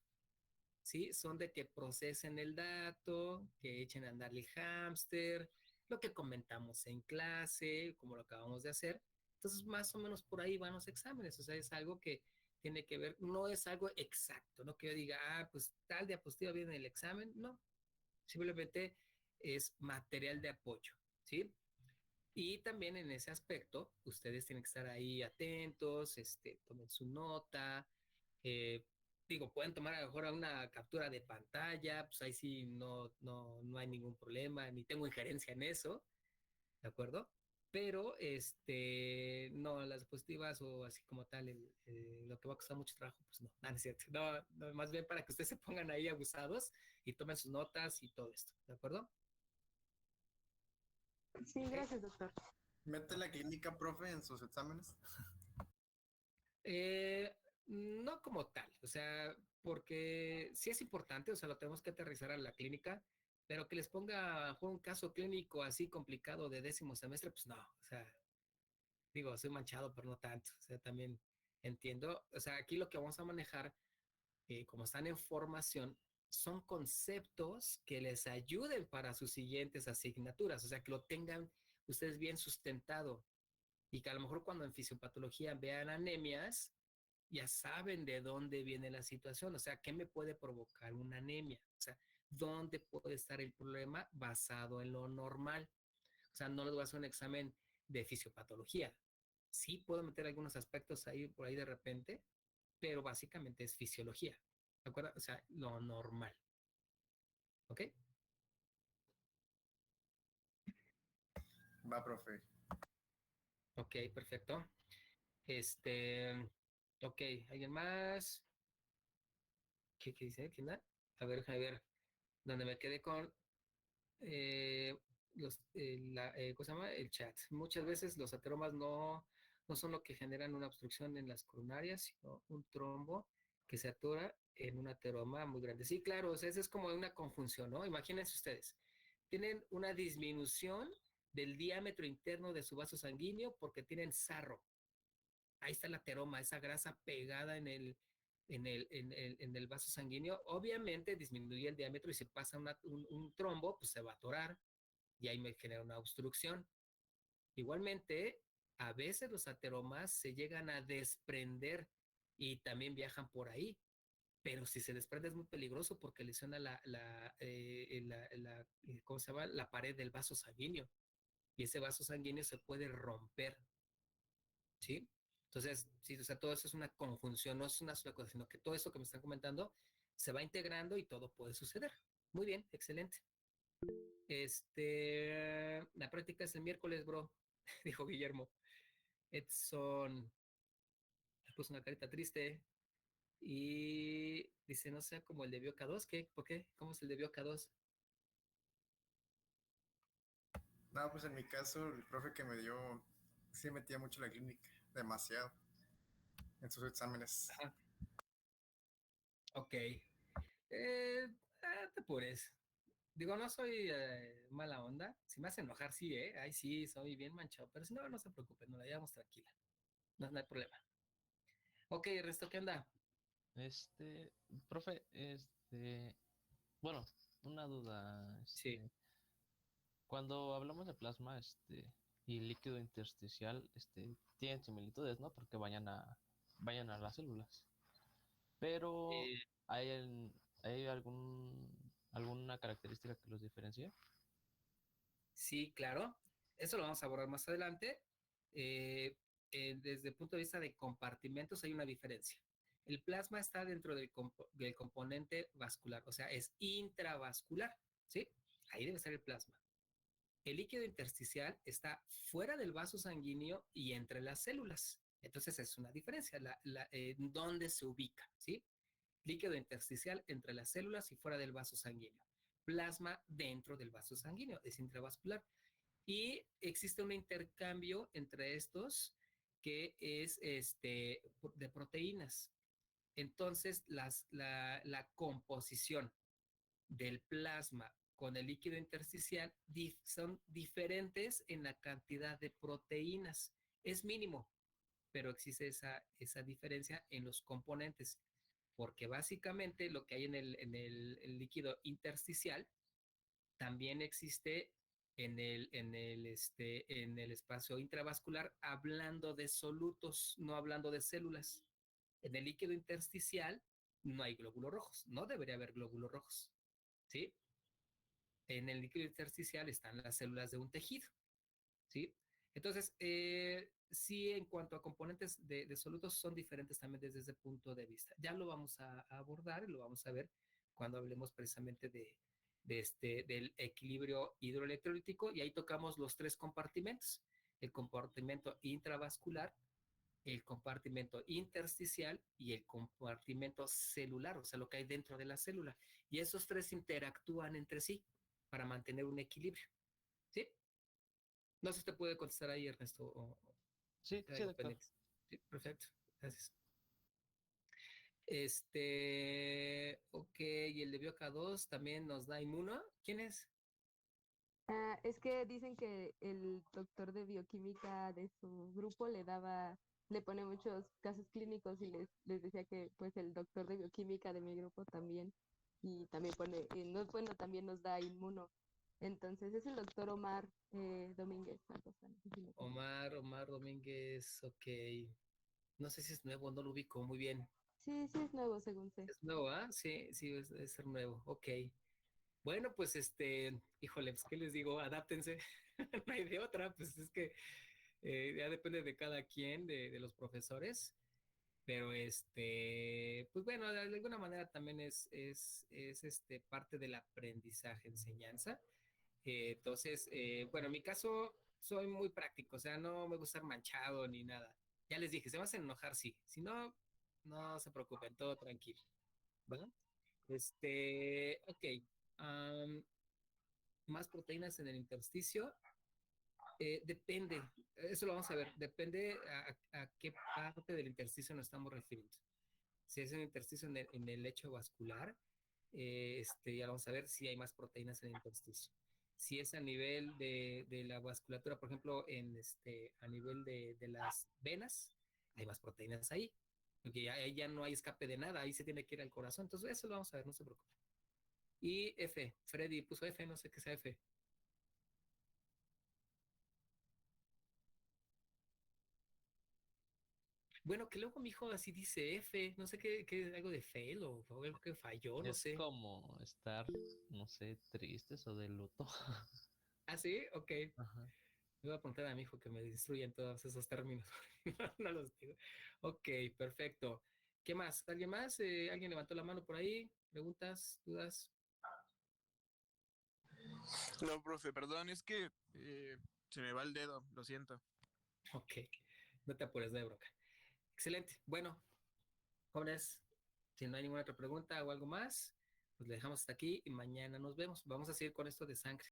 [SPEAKER 1] ¿Sí? Son de que procesen el dato, que echen a andar el hámster, lo que comentamos en clase, como lo acabamos de hacer. Entonces, más o menos por ahí van los exámenes. O sea, es algo que tiene que ver, no es algo exacto, no que yo diga, pues tal diapositiva viene en el examen. No, simplemente es material de apoyo, ¿sí? Y también en ese aspecto, ustedes tienen que estar ahí atentos, tomen su nota, eh, digo, pueden tomar a lo mejor una captura de pantalla, pues ahí sí no hay ningún problema, ni tengo injerencia en eso, ¿de acuerdo? Pero, no, las diapositivas o así como tal, lo que va a costar mucho trabajo, pues no, nada es cierto. No, más bien para que ustedes se pongan ahí abusados y tomen sus notas y todo esto, ¿de acuerdo?
[SPEAKER 2] Sí, gracias, doctor.
[SPEAKER 6] ¿Mete la clínica, profe, en sus exámenes?
[SPEAKER 1] No como tal, o sea, porque sí es importante, o sea, lo tenemos que aterrizar a la clínica, pero que les ponga un caso clínico así complicado de 10º semestre, pues no, o sea, digo, soy manchado, pero no tanto, o sea, también entiendo, o sea, aquí lo que vamos a manejar, como están en formación, son conceptos que les ayuden para sus siguientes asignaturas, o sea, que lo tengan ustedes bien sustentado y que a lo mejor cuando en fisiopatología vean anemias, ya saben de dónde viene la situación, o sea, ¿qué me puede provocar una anemia? O sea, ¿dónde puede estar el problema basado en lo normal? O sea, no les voy a hacer un examen de fisiopatología. Sí puedo meter algunos aspectos ahí por ahí de repente, pero básicamente es fisiología. ¿De acuerdo? O sea, lo normal. ¿Ok?
[SPEAKER 6] Va, profe.
[SPEAKER 1] Ok, perfecto. Ok, ¿alguien más? ¿Qué dice? ¿Quién da? A ver, donde me quedé con ¿cómo se llama? El chat. Muchas veces los ateromas no son lo que generan una obstrucción en las coronarias, sino un trombo que se atora en un ateroma muy grande. Sí, claro, o sea, eso es como una conjunción, ¿no? Imagínense ustedes, tienen una disminución del diámetro interno de su vaso sanguíneo porque tienen sarro. Ahí está el ateroma, esa grasa pegada en el vaso sanguíneo. Obviamente disminuye el diámetro y si pasa un trombo, pues se va a atorar y ahí me genera una obstrucción. Igualmente, a veces los ateromas se llegan a desprender y también viajan por ahí, pero si se desprende es muy peligroso porque lesiona ¿cómo se llama? La pared del vaso sanguíneo y ese vaso sanguíneo se puede romper, ¿sí? Entonces, sí, o sea, todo eso es una conjunción, no es una sola cosa, sino que todo eso que me están comentando se va integrando y todo puede suceder. Muy bien, excelente. La práctica es el miércoles, bro, dijo Guillermo. Edson le puso una carita triste y dice, no sea como el de Bioca 2, ¿qué? ¿Por qué? ¿Cómo es el de Bioca 2?
[SPEAKER 6] No, pues en mi caso, el profe que me dio, sí metía mucho la clínica, demasiado, en sus exámenes.
[SPEAKER 1] Ajá. Ok. No te apures. Digo, no soy mala onda. Si me hace enojar, sí, ¿eh? Ay, sí, soy bien manchado. Pero si no, no se preocupen, nos la llevamos tranquila. No, no hay problema. Ok, el resto, ¿qué onda?
[SPEAKER 7] Profe, bueno, una duda,
[SPEAKER 1] Sí.
[SPEAKER 7] cuando hablamos de plasma, y líquido intersticial, tienen similitudes, ¿no? Porque vayan a las células. Pero,
[SPEAKER 1] Eh,
[SPEAKER 7] ¿hay, hay alguna característica que los diferencie?
[SPEAKER 1] sí, claro. Eso lo vamos a abordar más adelante. Eh, desde el punto de vista de compartimentos hay una diferencia. El plasma está dentro del componente vascular, o sea, es intravascular, ¿sí? Ahí debe estar el plasma. El líquido intersticial está fuera del vaso sanguíneo y entre las células. Entonces es una diferencia, dónde se ubica, ¿sí? Líquido intersticial entre las células y fuera del vaso sanguíneo. Plasma dentro del vaso sanguíneo, es intravascular. Y existe un intercambio entre estos que es de proteínas. Entonces, la composición del plasma con el líquido intersticial son diferentes en la cantidad de proteínas. Es mínimo, pero existe esa diferencia en los componentes, porque básicamente lo que hay el líquido intersticial también existe en el espacio intravascular, hablando de solutos, no hablando de células. En el líquido intersticial no hay glóbulos rojos, no debería haber glóbulos rojos, ¿sí? En el líquido intersticial están las células de un tejido, ¿sí? Entonces, sí, en cuanto a componentes de solutos, son diferentes también desde ese punto de vista. Ya lo vamos a abordar y lo vamos a ver cuando hablemos precisamente del equilibrio hidroelectrolítico, y ahí tocamos los tres compartimentos: el compartimento intravascular, el compartimento intersticial y el compartimento celular, o sea, lo que hay dentro de la célula. Y esos tres interactúan entre sí para mantener un equilibrio, ¿sí? No sé si te puede contestar ahí, Ernesto, o
[SPEAKER 7] Sí,
[SPEAKER 1] te
[SPEAKER 7] sí,
[SPEAKER 1] algo
[SPEAKER 7] doctor.
[SPEAKER 1] pendiente. Sí, perfecto, gracias. Ok, y el de BioK2 también nos da inmuno. ¿Quién es?
[SPEAKER 2] Es que dicen que el doctor de bioquímica de su grupo le pone muchos casos clínicos y les decía que pues el doctor de bioquímica de mi grupo también, y también pone, no, bueno, también nos da inmuno. Entonces es el doctor Omar Domínguez Mendoza, no sé si lo conoce.
[SPEAKER 1] Omar Domínguez, ok. No sé si es nuevo, no lo ubico muy bien.
[SPEAKER 2] Sí, sí es nuevo, según sé.
[SPEAKER 1] ¿Es nuevo, ah? Sí, sí, es ser nuevo, ok. Bueno, pues híjole, pues, ¿qué les digo? Adáptense. No hay de otra, pues es que ya depende de cada quien, de los profesores. Pero pues bueno, de alguna manera también es parte del aprendizaje, enseñanza. Entonces, bueno, en mi caso soy muy práctico, o sea, no me gusta estar manchado ni nada. Ya les dije, se van a enojar, sí. Si no, no se preocupen, todo tranquilo. ¿Verdad? Ok. am, Más proteínas en el intersticio. Depende, eso lo vamos a ver, depende a qué parte del intersticio nos estamos refiriendo. Si es un intersticio en el lecho vascular, ya vamos a ver si hay más proteínas en el intersticio. Si es a nivel de la vasculatura, por ejemplo, a nivel de las venas, hay más proteínas ahí, porque ahí ya no hay escape de nada, ahí se tiene que ir al corazón. Entonces, eso lo vamos a ver, no se preocupe. Y F, Freddy puso F, no sé qué sea F. Bueno, que luego mi hijo así dice F, no sé qué, algo de fail o algo que falló, no
[SPEAKER 7] Es
[SPEAKER 1] sé.
[SPEAKER 7] como estar, no sé, tristes o de luto.
[SPEAKER 1] ¿Ah, sí? Ok.
[SPEAKER 7] Ajá.
[SPEAKER 1] Le voy a preguntar a mi hijo que me destruyan todos esos términos. No los digo. Ok, perfecto. ¿Qué más? ¿Alguien más? ¿Alguien levantó la mano por ahí? ¿Preguntas? ¿Dudas?
[SPEAKER 13] No, profe, perdón, es que se me va el dedo, lo siento.
[SPEAKER 1] Ok, no te apures, no hay bronca. Excelente. Bueno, jóvenes, si no hay ninguna otra pregunta o algo más, pues le dejamos hasta aquí y mañana nos vemos. Vamos a seguir con esto de sangre.